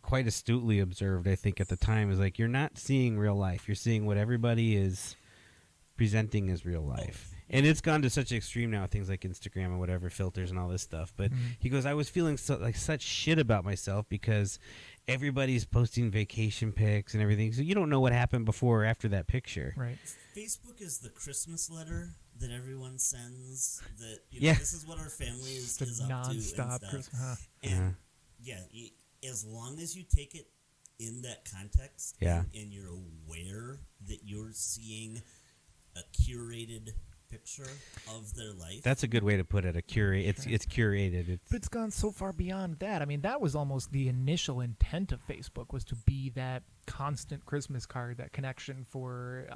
quite astutely observed, I think at the time, is like you're not seeing real life. You're seeing what everybody is presenting as real life. And it's gone to such an extreme now, things like Instagram and whatever, filters and all this stuff. But he goes, I was feeling such shit about myself because everybody's posting vacation pics and everything. So you don't know what happened before or after that picture. Right. Facebook is the Christmas letter that everyone sends. That Yeah. this is what our family is Just up to and non-stop stuff. Christmas. Huh. And as long as you take it in that context, Yeah. and you're aware that you're seeing a curated picture of their life. That's a good way to put it. It's curated. But it's gone so far beyond that. I mean, that was almost the initial intent of Facebook, was to be that constant Christmas card, that connection for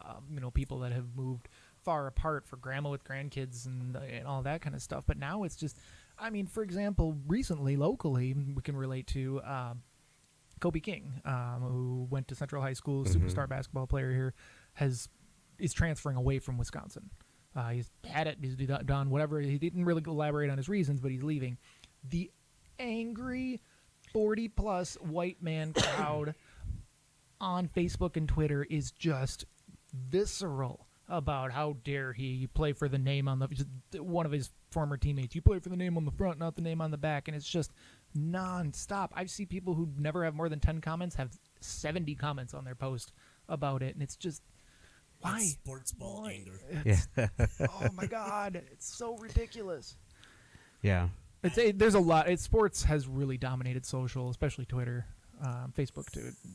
people that have moved far apart, for grandma with grandkids and all that kind of stuff. But now it's just, I mean, for example, recently, locally, we can relate to Kobe King, who went to Central High School, superstar basketball player here, is transferring away from Wisconsin. He's had it, he's done whatever. He didn't really elaborate on his reasons, but he's leaving. The angry 40-plus white man crowd on Facebook and Twitter is just visceral about how dare he play for the name on one of his former teammates. You play for the name on the front, not the name on the back, and it's just nonstop. I've seen people who never have more than 10 comments have 70 comments on their post about it, and it's just, why? It's sports ball anger. Yeah. Oh my God, it's so ridiculous. Yeah. There's a lot. Sports has really dominated social, especially Twitter, Facebook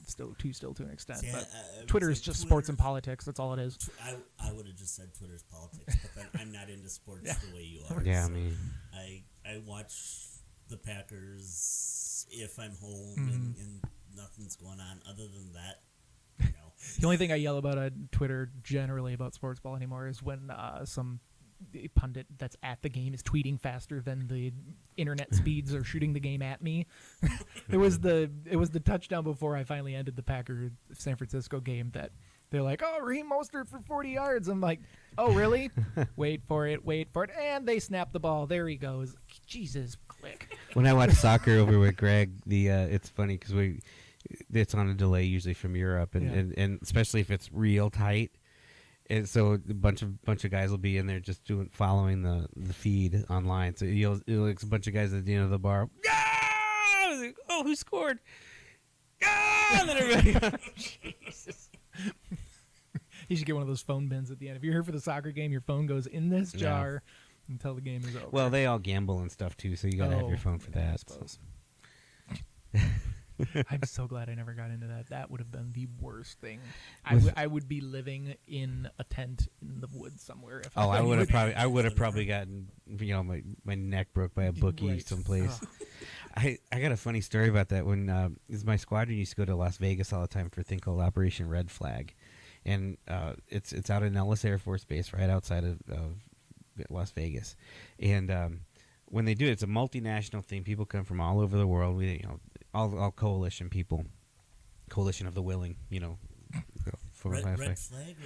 still to an extent. Yeah, but Twitter is just sports and politics. That's all it is. I would have just said Twitter's politics, but then I'm not into sports the way you are. Yeah, so I mean, I watch the Packers if I'm home and nothing's going on. Other than that, The only thing I yell about on Twitter generally about sports ball anymore is when some pundit that's at the game is tweeting faster than the internet speeds are shooting the game at me. It was the touchdown before I finally ended the Packer San Francisco game that they're like, "Oh, Raheem Mostert for 40 yards." I'm like, "Oh, really?" wait for it, and they snap the ball. There he goes. Jesus, click. when I watch soccer over with Greg, it's funny because it's on a delay usually from Europe, and especially if it's real tight. And so a bunch of guys will be in there just following the feed online. So you'll a bunch of guys at the end of the bar. Ah! Oh, who scored? Ah! And then everybody. Jesus. You should get one of those phone bins at the end. If you're here for the soccer game, your phone goes in this jar until the game is over. Well, they all gamble and stuff too, so you gotta have your phone for that. I suppose. I'm so glad I never got into that. That would have been the worst thing. I would be living in a tent in the woods somewhere. If I would have probably gotten my neck broke by a bookie someplace. I got a funny story about that. When my squadron used to go to Las Vegas all the time for a thing called Operation Red Flag, and it's out in Nellis Air Force Base right outside of Las Vegas, and when they do it, it's a multinational thing. People come from all over the world. All coalition people, coalition of the willing, red flag or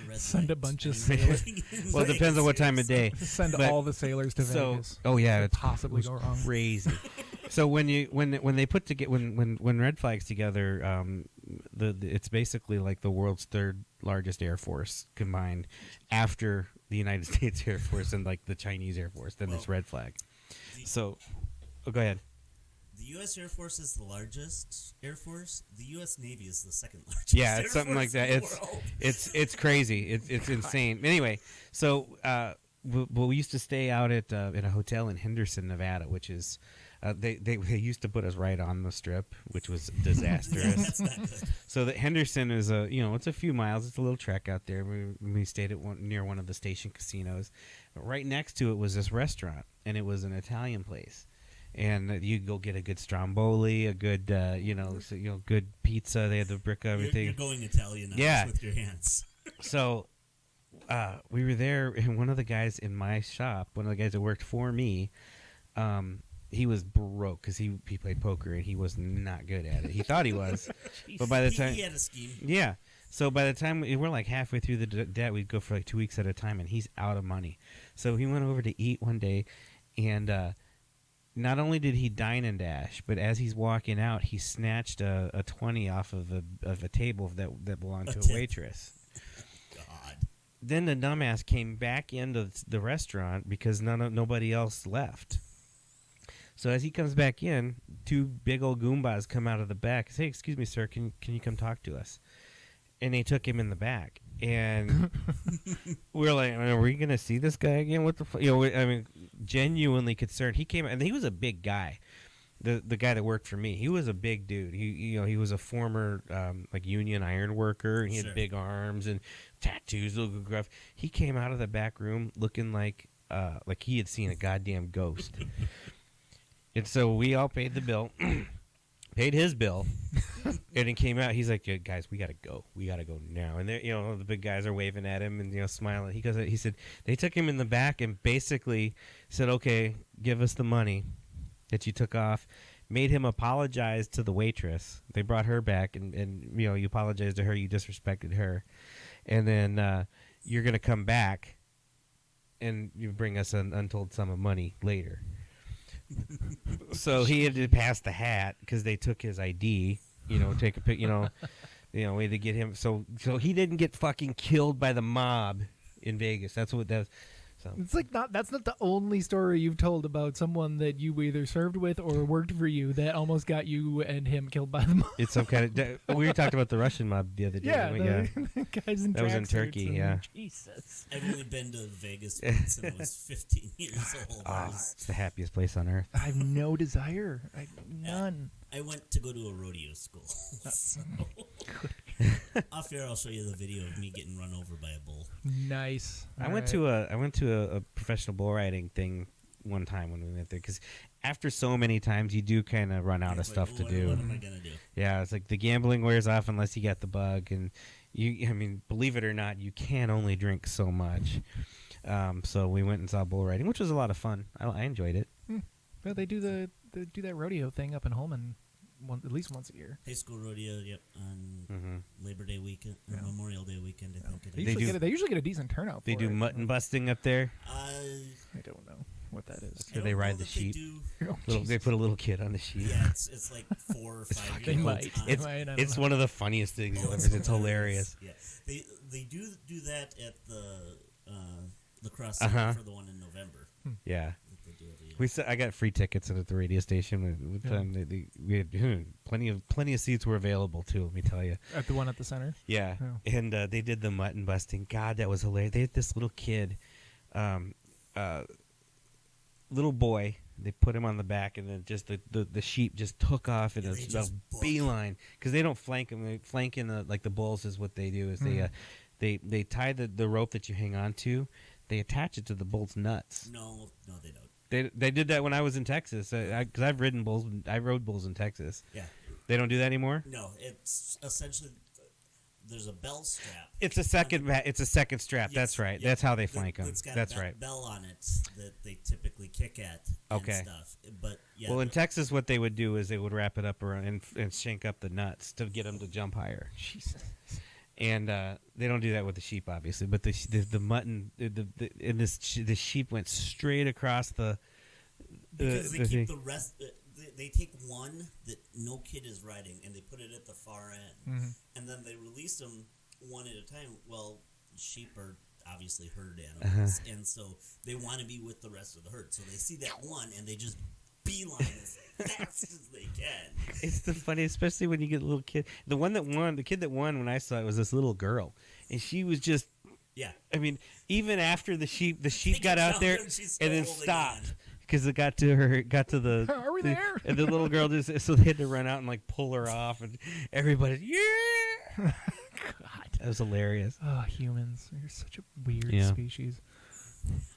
red send a lights? bunch of sailors. Well, it depends on what time of day. Send all the sailors to Vegas. Oh yeah, it's possibly go wrong. Crazy. So when they put together when Red Flag's together, it's basically like the world's third largest air force combined, after the United States Air Force and like the Chinese Air Force. Then there's Red Flag. So, go ahead. The U.S. Air Force is the largest Air Force. The U.S. Navy is the second largest. Yeah, Air it's something Force like that. in the world. It's crazy. It's insane. Anyway, so we used to stay out at in a hotel in Henderson, Nevada, which is they used to put us right on the strip, which was disastrous. That's not good. So the Henderson is it's a few miles. It's a little trek out there. We stayed at near one of the station casinos. But right next to it was this restaurant, and it was an Italian place. And you go get a good stromboli, a good, good pizza. They had the brick, everything. You're going Italian now with your hands. So we were there, and one of the guys in my shop, one of the guys that worked for me, he was broke because he played poker, and he was not good at it. He thought he was. But by the time... He had a scheme. Yeah. So by the time we're like halfway through the debt, we'd go for like 2 weeks at a time, and he's out of money. So he went over to eat one day, and... not only did he dine and dash, but as he's walking out, he snatched a 20 off of a table that belonged to a waitress. God. Then the dumbass came back into the restaurant because nobody else left. So as he comes back in, two big old Goombas come out of the back and say, "Excuse me, sir, can you come talk to us?" And they took him in the back. And we're like, "Are we going to see this guy again? What the fuck?" I mean, genuinely concerned. He came, and he was a big guy. the guy that worked for me, he was a big dude. He was a former like union iron worker, and he had big arms and tattoos, little gruff. He came out of the back room looking like he had seen a goddamn ghost. And so we all paid the bill, paid his bill, and it came out. He's like, "Yeah, guys, we gotta go. We gotta go now." And the big guys are waving at him and smiling. He said they took him in the back and basically said, "Okay, give us the money that you took off." Made him apologize to the waitress. They brought her back, and you apologized to her. You disrespected her, and then you're gonna come back, and you bring us an untold sum of money later. So he had to pass the hat because they took his ID. Take a pic. We had to get him. So he didn't get fucking killed by the mob in Vegas. That's what that's. So. It's like that's not the only story you've told about someone that you either served with or worked for you that almost got you and him killed by the mob. It's some kind of. We talked about the Russian mob the other day. Yeah, the guys in that was in Turkey. Yeah. Jesus. I've only been to Vegas once, and I was 15 years old. Oh, it's the happiest place on earth. I have no desire. None. I went to go to a rodeo school. So. Off here, I'll show you the video of me getting run over by a bull. Nice. I went to a professional bull riding thing one time when we went there because after so many times you do kind of run out of stuff to do. What am I gonna do? Yeah, it's like the gambling wears off unless you get the bug, and believe it or not, you can only drink so much. So we went and saw bull riding, which was a lot of fun. I enjoyed it. Well, they do that rodeo thing up in Holman at least once a year. High school rodeo, yep, on Labor Day weekend, Memorial Day weekend, I think. They usually get a decent turnout. They do mutton busting up there. I don't know what that is. So they ride the sheep. They put a little kid on the sheep. Yeah, it's like 4 or 5 They years might. old. It's one of the funniest things you'll ever. It's hilarious. Yeah, they do that at the lacrosse center for the one in November. Yeah. They do I got free tickets at the radio station. We had plenty of seats were available too. Let me tell you. At the one at the center. Yeah, and they did the mutton busting. God, that was hilarious. They had this little kid, little boy. They put him on the back, and then just the sheep just took off in a beeline because they don't flank them. They flank in the bulls is what they do is they tie the rope that you hang on to. They attach it to the bull's nuts. No, they don't. They did that when I was in Texas because I've ridden bulls. I rode bulls in Texas. Yeah. They don't do that anymore. No, it's essentially there's a bell strap. It's a second. It's a second strap. Yes, That's right. yeah. That's how they flank them. It's got That's a right. bell on it that they typically kick at. Okay. And stuff. But yeah. Well, in Texas, what they would do is they would wrap it up around and shank up the nuts to get them to jump higher. Jesus. And they don't do that with the sheep, obviously. But the mutton, the sheep went straight across the. Because they keep the rest. They take one that no kid is riding, and they put it at the far end, and then they release them one at a time. Well, sheep are obviously herd animals, and so they want to be with the rest of the herd. So they see that one, and they just beeline as fast as they can. It's the funniest, especially when you get a little kid. The kid that won when I saw it was this little girl, and she was just. Yeah. I mean, even after the sheep got out there and then stopped. Because it got to the. Are we there? And the little girl so they had to run out and like pull her off, and everybody, yeah. God, that was hilarious. Oh, humans, you're such a weird species.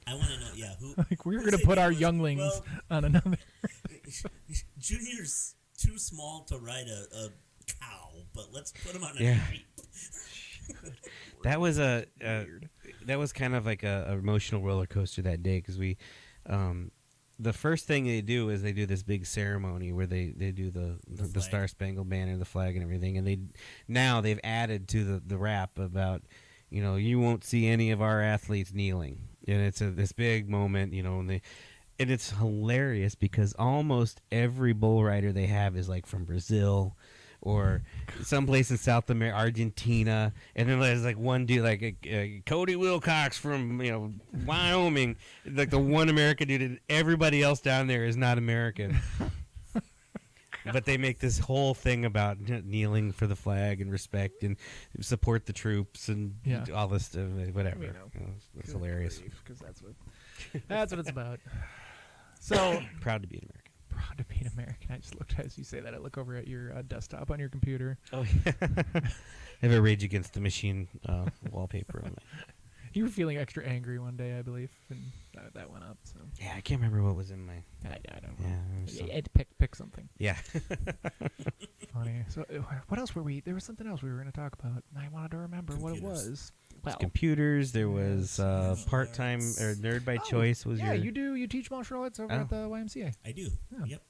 I want to know, who? Like we're gonna put our younglings on another. Junior's too small to ride a cow, but let's put him on a sheep. That was kind of like a emotional roller coaster that day because we. The first thing they do is they do this big ceremony where they do the Star Spangled Banner, the flag, and everything. And they've added to the rap about, you won't see any of our athletes kneeling, and it's this big moment, and it's hilarious because almost every bull rider they have is like from Brazil. Or someplace in South America, Argentina, and then there's like one dude, like Cody Wilcox from Wyoming, like the one American dude. And everybody else down there is not American. But they make this whole thing about kneeling for the flag and respect and support the troops and all this stuff, whatever. It's hilarious because that's what it's about. So proud to be an American. proud to be an American. I just looked as you say that. I look over at your desktop on your computer. Oh, yeah. I have a Rage Against the Machine wallpaper on my. You were feeling extra angry one day, I believe, and that went up. So Yeah, I can't remember what was in my. I don't know. Yeah, there was some- Ed, pick something. yeah. Funny. So what else were we? There was something else we were going to talk about. And I wanted to remember what it Computers. was. There's Well, computers. There was Yes. part-time or nerd by choice. Was yeah, your you teach martial arts over Oh. at the YMCA. I do. Yeah. Yep.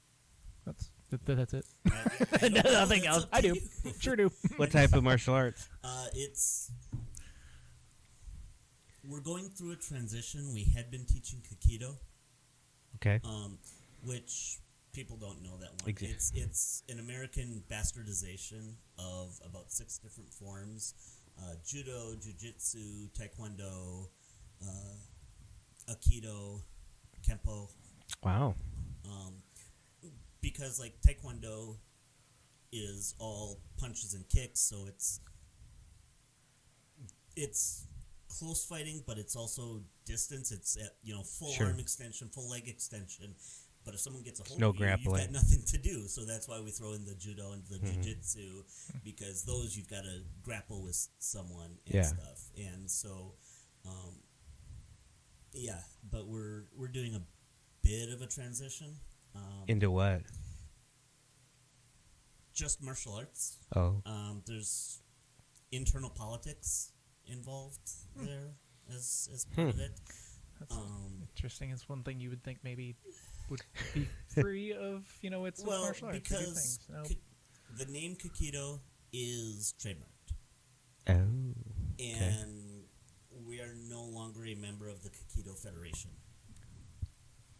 That's it. I don't know, Nothing that's else. up I to do. you. Sure do. what type of martial arts? We're going through a transition. We had been teaching Kikido, Okay. which people don't know that one. Exa- It's an American bastardization of about 6 different forms: judo, jujitsu, taekwondo, aikido, kempo. Wow. Because like taekwondo is all punches and kicks, so it's close fighting, but it's also distance. It's at, full Sure. arm extension, full leg extension. But if someone gets a hold No of you, you've grappling. got nothing to do. So that's why we throw in the judo and the Mhm. jiu-jitsu, because those you've got to grapple with someone and Yeah. stuff. And so, yeah. But we're doing a bit of a transition. Into what? Just martial arts. Oh. There's internal politics involved there as part of it. That's interesting. It's one thing you would think maybe would be free of, it's Well, martial arts. They do because things. No. the name Kikido is trademarked, Oh. and we are no longer a member of the Kikido Federation,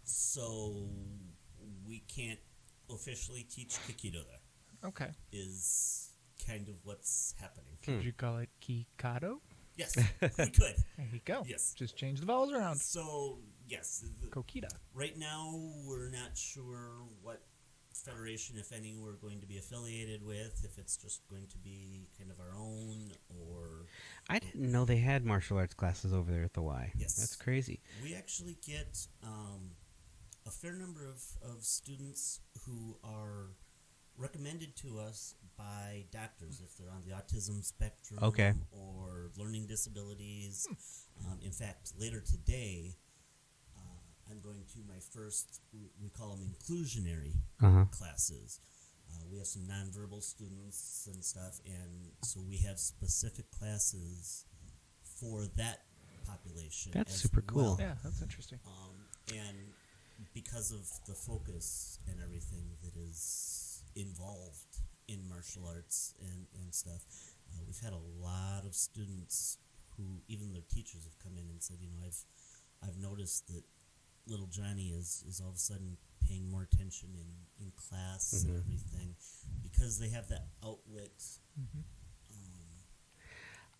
so we can't officially teach Kikido there. Okay. Is kind of what's happening. Could you call it Kikado? Yes, we could. There you go. Yes. Just change the vowels around. So yes, Kokida. right now we're not sure what federation, if any, we're going to be affiliated with. If it's just going to be kind of our own, or I didn't know they had martial arts classes over there at the Y. Yes. That's crazy. we actually get a fair number of students who are recommended to us by doctors if they're on the autism spectrum Okay. or learning disabilities. In fact, later today, I'm going to my first, we call them inclusionary Uh-huh. classes. We have some nonverbal students and stuff, and so we have specific classes for that population. That's as super cool. well. Yeah, that's interesting. And because of the focus and everything that is involved in martial arts and stuff, we've had a lot of students who, even their teachers, have come in and said, I've noticed that little Johnny is all of a sudden paying more attention in class and everything because they have that outlet. Mm-hmm.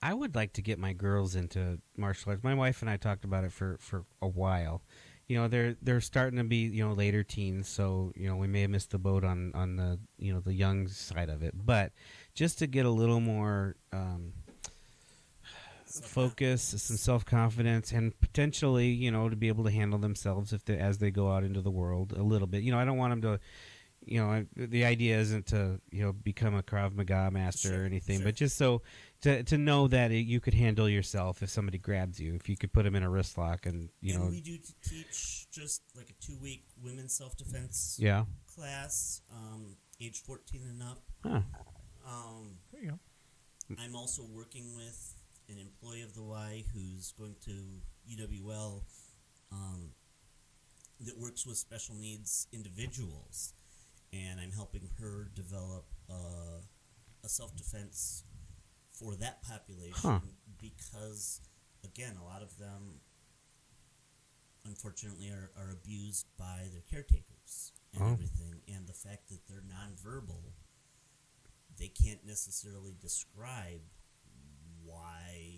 I would like to get my girls into martial arts. My wife and I talked about it for a while. They're starting to be, later teens, so, we may have missed the boat on the, the young side of it. But just to get a little more focus, some self-confidence, and potentially, to be able to handle themselves as they go out into the world a little bit. I don't want them to, the idea isn't to, become a Krav Maga master or anything, but just so to know that you could handle yourself if somebody grabs you, if you could put them in a wrist lock and, And we do teach just like a 2-week women's self-defense yeah. class, age 14 and up. Huh. There you go. I'm also working with an employee of the Y who's going to UWL that works with special needs individuals, and I'm helping her develop a self-defense for that population because, again, a lot of them, unfortunately, are abused by their caretakers and everything, and the fact that they're nonverbal, they can't necessarily describe why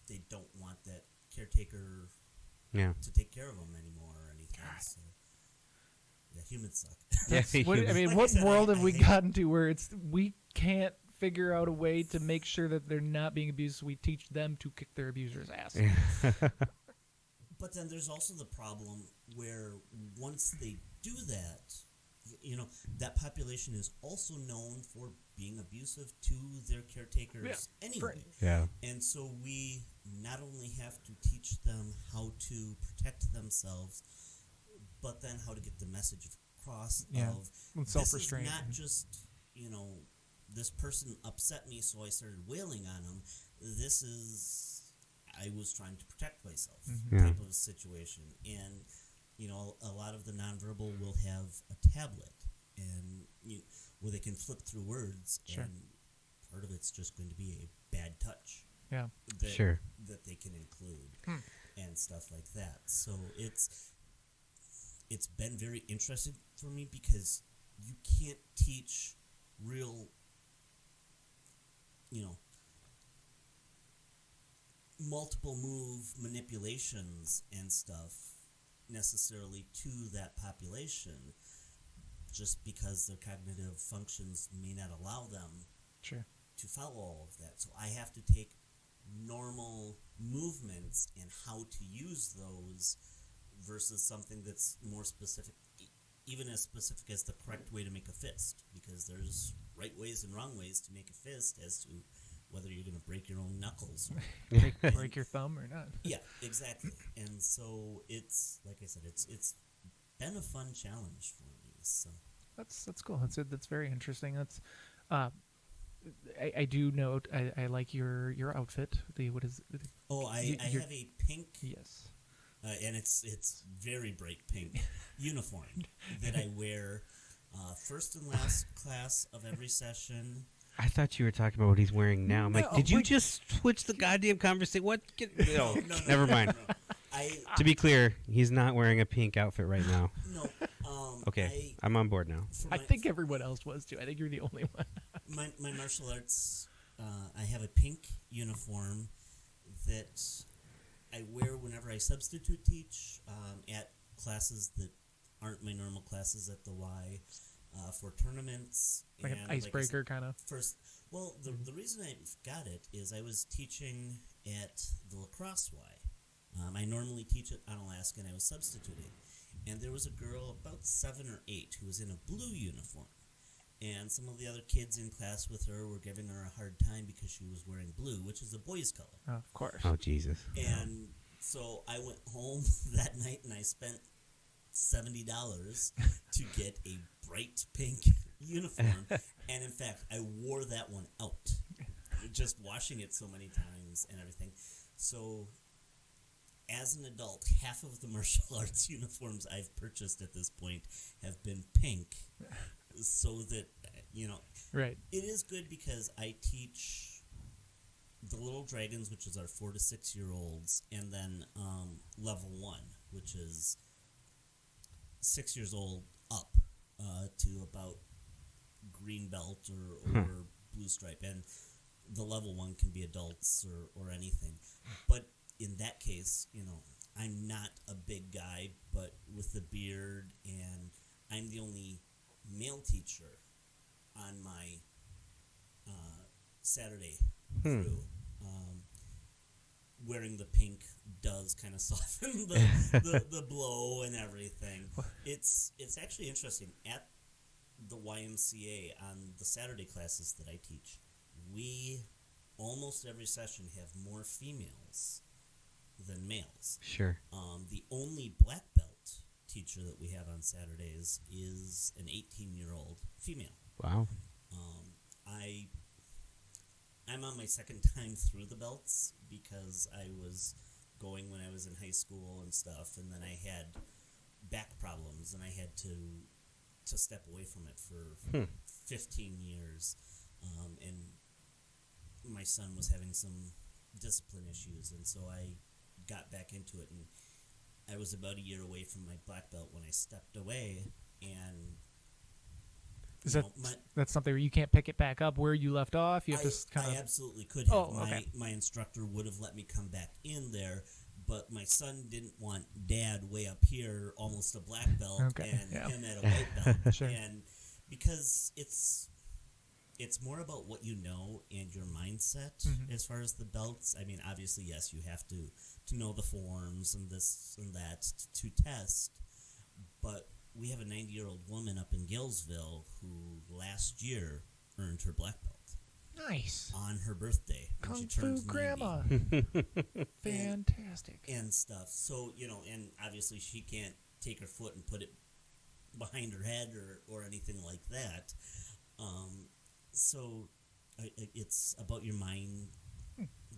they don't want that caretaker to take care of them anymore or anything. So, yeah, humans suck. What Like I said, world I have we hate- gotten to where we can't figure out a way to make sure that they're not being abused, so we teach them to kick their abuser's ass? But then there's also the problem where once they do that, that population is also known for being abusive to their caretakers anyway. Yeah. And so we not only have to teach them how to protect themselves, but then how to get the message across of With this is self-restraint. not just, this person upset me, so I started wailing on them. This is, I was trying to protect myself type of situation. And, a lot of the nonverbal will have a tablet and where they can flip through words, and part of it's just going to be a bad touch. Yeah. That they can include and stuff like that. So it's been very interesting for me because you can't teach real, multiple move manipulations and stuff necessarily to that population just because their cognitive functions may not allow them to follow all of that. So I have to take normal movements and how to use those versus something that's more specific, even as specific as the correct way to make a fist, because there's right ways and wrong ways to make a fist as to whether you're going to break your own knuckles. break your thumb or not. Yeah, exactly. And so it's, like I said, it's been a fun challenge for me. So That's cool. That's very interesting. That's I do note I like your outfit. What is I have a pink yes. And it's very bright pink uniform that I wear first and last class of every session. I thought you were talking about what he's wearing now. I'm like, No, did you like- just switch the goddamn conversation? What? No, No, never mind. No. To be clear, he's not wearing a pink outfit right now. No. Okay, I'm on board now. I think everyone else was too. I think you're the only one. my martial arts, I have a pink uniform that I wear whenever I substitute teach at classes that aren't my normal classes at the Y, for tournaments. Like an icebreaker kind of. The reason I got it is I was teaching at the lacrosse Y. I normally teach at Alaska, and I was substituting. And there was a girl about 7 or 8 who was in a blue uniform. And some of the other kids in class with her were giving her a hard time because she was wearing blue, which is a boy's color. Oh, of course. Oh, Jesus. And so I went home that night and I spent $70 to get a bright pink uniform. And in fact, I wore that one out, just washing it so many times and everything. So as an adult, half of the martial arts uniforms I've purchased at this point have been pink, so that, Right. it is good because I teach the Little Dragons, which is our 4 to 6 year olds, and then level 1, which is 6 years old up to about green belt or blue stripe, and the level 1 can be adults or anything. But in that case, I'm not a big guy, but with the beard, and I'm the only male teacher on my Saturday crew. Wearing the pink does kind of soften the blow and everything. It's actually interesting. At the YMCA on the Saturday classes that I teach, we almost every session have more females than males. Sure. The only black belt teacher that we have on Saturdays is an 18-year-old female. Wow. I'm on my second time through the belts because I was going when I was in high school and stuff, and then I had back problems, and I had to step away from it for 15 years. And my son was having some discipline issues, and so I got back into it, and I was about a year away from my black belt when I stepped away, and that's something where you can't pick it back up where you left off? You have to kind of... I absolutely could have. Oh, okay. My instructor would have let me come back in there, but my son didn't want dad way up here, almost a black belt, and him at a white belt. Sure. And because it's more about what you know and your mindset as far as the belts. I mean, obviously, yes, you have to know the forms and this and that to test, but we have a 90-year-old woman up in Gillsville who last year earned her black belt Nice. on her birthday when Kung she Fu turned 90. Grandma. Fantastic. And stuff. So, and obviously she can't take her foot and put it behind her head or anything like that. So it's about your mind,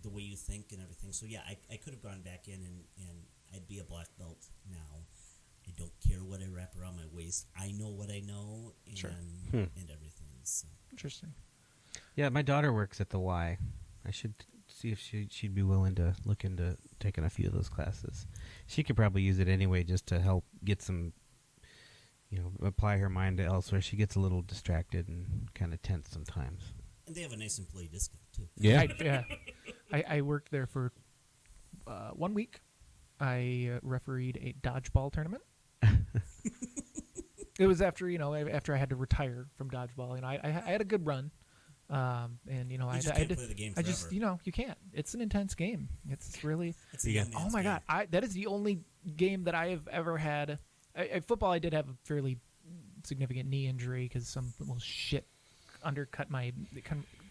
the way you think and everything. So, yeah, I could have gone back in and I'd be a black belt now. I don't care what I wrap around my waist. I know what I know and, Sure. and everything. So. Interesting. Yeah, my daughter works at the Y. I should see if she'd be willing to look into taking a few of those classes. She could probably use it anyway just to help get some, apply her mind to elsewhere. She gets a little distracted and kind of tense sometimes. And they have a nice employee discount, too. Yeah. I worked there for 1 week. I refereed a dodgeball tournament. It was after I had to retire from dodgeball. I had a good run. And You I just can't play the game I just forever. you can't. It's an intense game. It's really. It's a young Oh man's my game. god! That is the only game that I have ever had. Football, I did have a fairly significant knee injury because some little shit undercut my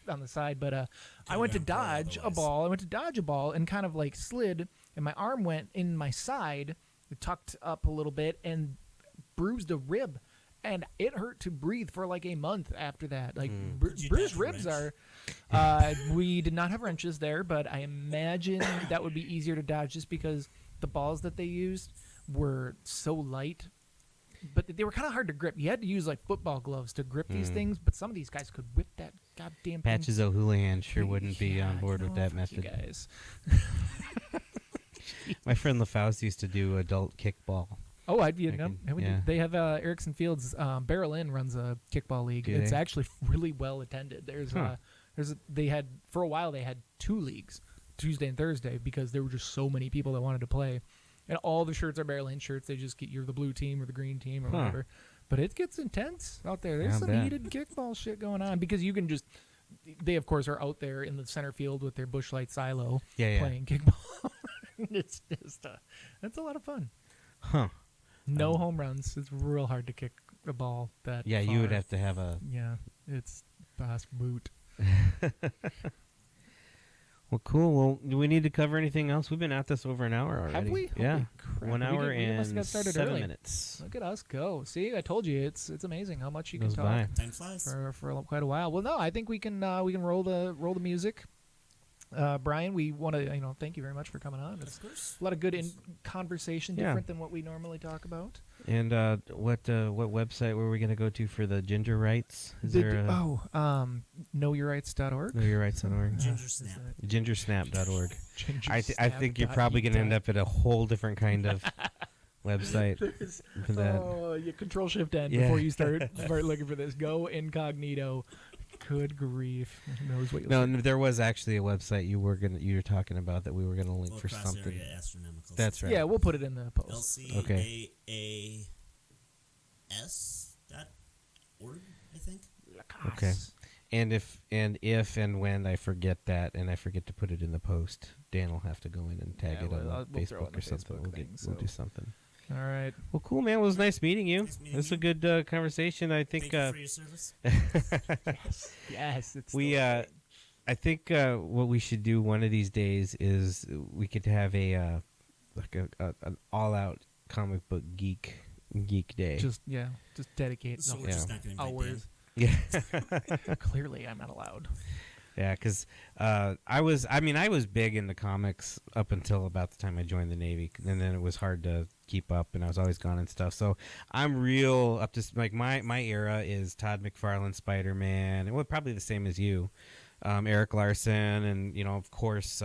on the side. But I went to gone pro dodge a otherwise. ball. I went to dodge a ball and kind of like slid, and my arm went in my side, tucked up a little bit, and bruised a rib. And it hurt to breathe for like a month after that. Like Did you bruised have a ribs wrench? are. We did not have wrenches there, but I imagine that would be easier to dodge just because the balls that they used were so light. But they were kind of hard to grip. You had to use like football gloves to grip these things. But some of these guys could whip that goddamn thing. Patches O'Houlihan sure wouldn't be on board with that fuck method. You guys. My friend LaFaust used to do adult kickball. Oh, I'd be yeah. They have Erickson Fields. Barrel Inn runs a kickball league. Do It's they? actually really well attended. They had for a while they had 2 leagues, Tuesday and Thursday, because there were just so many people that wanted to play, and all the shirts are Barrel Inn shirts. They just get you're the blue team or the green team or whatever. But it gets intense out there. There's I'll some bet. heated kickball shit going on because you can just. They of course are out there in the center field with their Busch Light silo playing kickball. It's just that's a lot of fun. No home runs. It's real hard to kick a ball that Yeah, far. you would have to have a... Yeah, it's fast boot. Well, cool. Well, do we need to cover anything else? We've been at this over an hour already. Have we? Yeah. Holy crap. 1 hour we must have and got started 7 early. minutes. Look at us go. See, I told you it's amazing how much you Goes can talk by. Time flies. for quite a while. Well, no, I think we can roll the music. Brian, we want to thank you very much for coming on. It's Of course. a lot of good conversation, Yeah. different than what we normally talk about. And what website were we going to go to for the ginger rights? Is there a knowyourrights.org. knowyourrights.org? Ginger snap. Gingersnap.org. I think you're probably going to end up at a whole different kind of website for that. Oh, you Control Shift N Yeah. before you start looking for this. Go incognito. Good grief! Who knows what you'll No, see. there was actually a website you were talking about that we were gonna link Low for cross something. area astronomical. That's right. Yeah, we'll put it in the post. Okay. LCAAS.org, I think. Okay. And if and when I forget that and I forget to put it in the post, Dan will have to go in and tag Yeah, it on we'll throw it Facebook in or the something. Facebook We'll thing, we'll do so. something. All right. Well, cool, man. Well, it was nice meeting you. Nice meeting This is a you. good conversation. I think Thank you for your service. Yes, it's we still I think what we should do one of these days is we could have a an all out comic book geek day. just dedicate So the we're just not going to invite Dan. hours. Yeah. Clearly, I'm not allowed. Yeah, because I was big into comics up until about the time I joined the Navy, and then it was hard to keep up, and I was always gone and stuff. So I'm real up to like my era is Todd McFarlane Spider-Man, and well, probably the same as you, Eric Larson, and of course,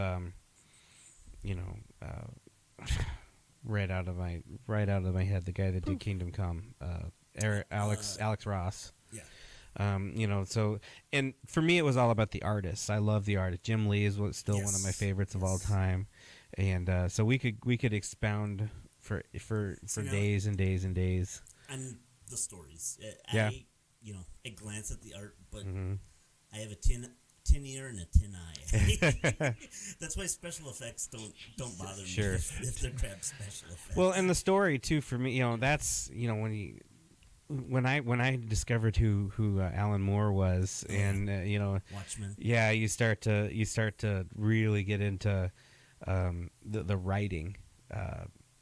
right out of my head, the guy that did Kingdom Come, Alex Ross. Yeah. So, and for me, it was all about the artists. I love the artist. Jim Lee is still one of my Yes. favorites of all time, and so we could expound for days and days and days. And the stories. Yeah. I glance at the art, but Mhm. I have a tin ear and a tin eye. That's why special effects don't bother me Sure. if they're crap special effects. Well, and the story too for me, that's when when I discovered who Alan Moore was, and Watchmen. yeah, you start to really get into the writing.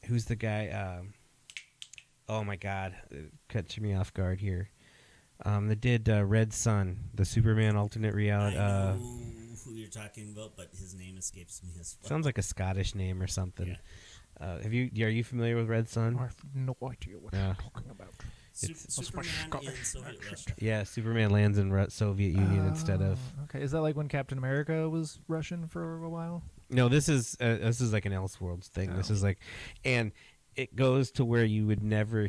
Who's the guy? Oh my God, catch me off guard here. That did Red Sun, the Superman alternate reality. I know who you're talking about, but his name escapes me as well. Sounds like a Scottish name or something. Yeah. Are you familiar with Red Sun? I have no idea what Yeah. you're talking about. Superman in Soviet Russia. Yeah, Superman lands in Soviet Union instead of. Okay, is that like when Captain America was Russian for a while? No, this is like an Elseworlds thing. Oh. This is like, and it goes to where you would never.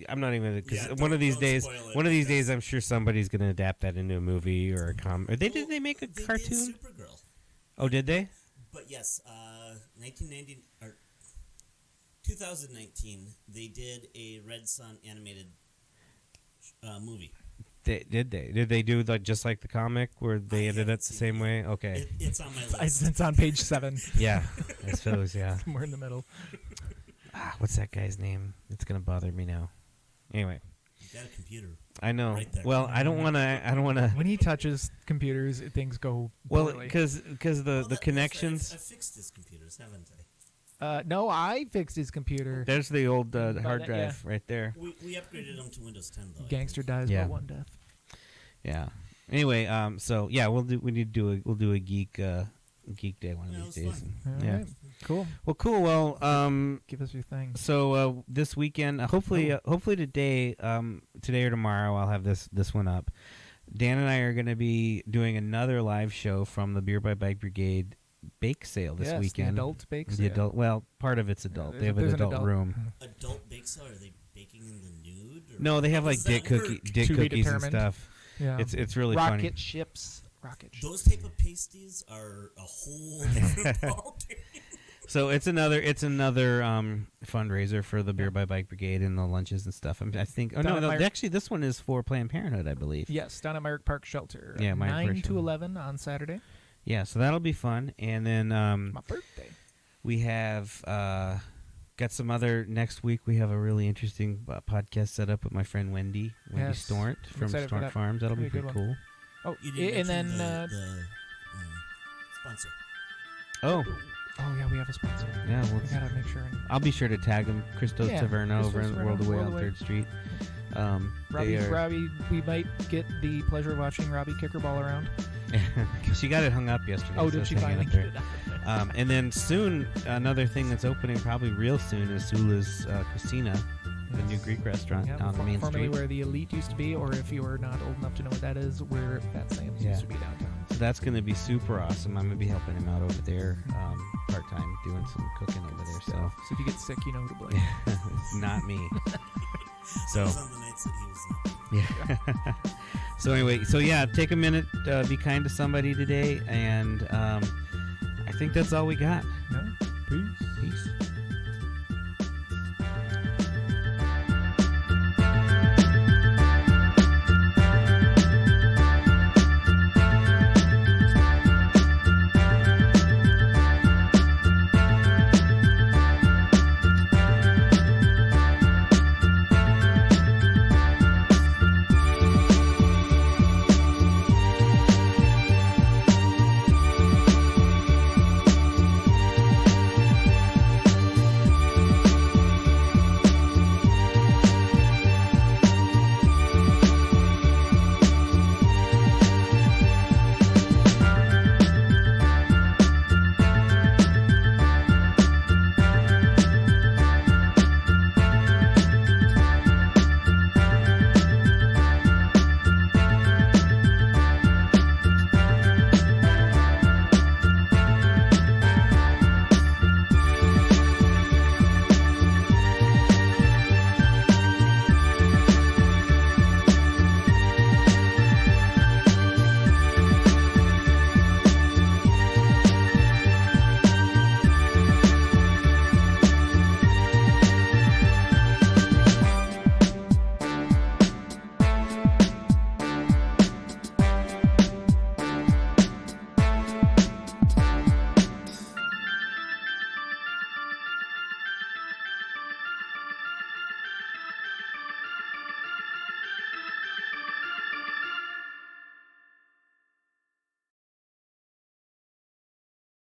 I'm not even because one of these days, I'm sure somebody's going to adapt that into a movie or a comic. Did they make a cartoon? Did Supergirl. Oh, did they? But yes, 1990 or 2019, they did a Red Sun animated movie. Did they do like just like the comic where they I ended haven't up the seen same it way? Okay. It's on my list. It's on page 7. Yeah, I suppose. Yeah. Somewhere in the middle. What's that guy's name? It's gonna bother me now. Anyway, You got a computer. I know. Right there. Well, I don't want to. When he touches computers, things go Well, poorly. because the connections. I've fixed his computers, haven't I? No, I fixed his computer. There's the old hard that, drive right there. We upgraded them to Windows 10 though. I Gangster think. dies Yeah. by one death. Yeah. Anyway, so yeah, we'll do a geek day one of Yeah, these it was days. fun. All Yeah. right. Cool. Well, cool. Well, Give us your thing. so this weekend, hopefully today or tomorrow, I'll have this one up. Dan and I are going to be doing another live show from the Beer by Bike Brigade bake sale this Yes, weekend. the adult bake The sale. adult. Well, part of it's adult. Yeah, They have an there's adult room. Adult bake sale? Are they baking in the nude? Or No, they have how like does dick that work? dick To be cookies and determined. stuff. Yeah. It's really rocket funny. ships. Rocket ships. Those type of pasties are a whole different ballgame. So it's another fundraiser for the Beer by Bike Brigade and the lunches and stuff. I think. Oh no, actually, this one is for Planned Parenthood, I believe. Yes, down at Myrick Park Shelter. Yeah, Myrick Park 9 Shelter. to 11 on Saturday. Yeah, so that'll be fun. And then My birthday. we have got some other next week. We have a really interesting podcast set up with my friend Wendy Yes, Stornt I'm from excited for Stornt that. Farms. That'll be That'll be a pretty good cool. Oh, You didn't and then mention the sponsor. Oh, oh yeah, we have a sponsor. yeah. Well, We gotta make sure. I'll be sure to tag them. Christos Yeah, Taverna over Christos in World Taverna, Away World on Away. 3rd Street. Robbie, we might get the pleasure of watching Robbie kick her ball around. She got it hung up yesterday. Oh, so did it's she hanging finally up get there. it out? And then soon, another thing that's opening probably real soon is Sula's Christina, the new Greek restaurant Yeah, down on Main formerly Street. where the Elite used to be, or if you are not old enough to know what that is, where Fat Sam's Yeah. used to be downtown. So that's going to be super awesome. I'm going to be helping him out over there part-time, doing some cooking over there. So So if you get sick, you know who to blame. it's not me. That So was on the nights that he was not. yeah. So anyway, take a minute, be kind to somebody today, and I think that's all we got. Yeah. Peace.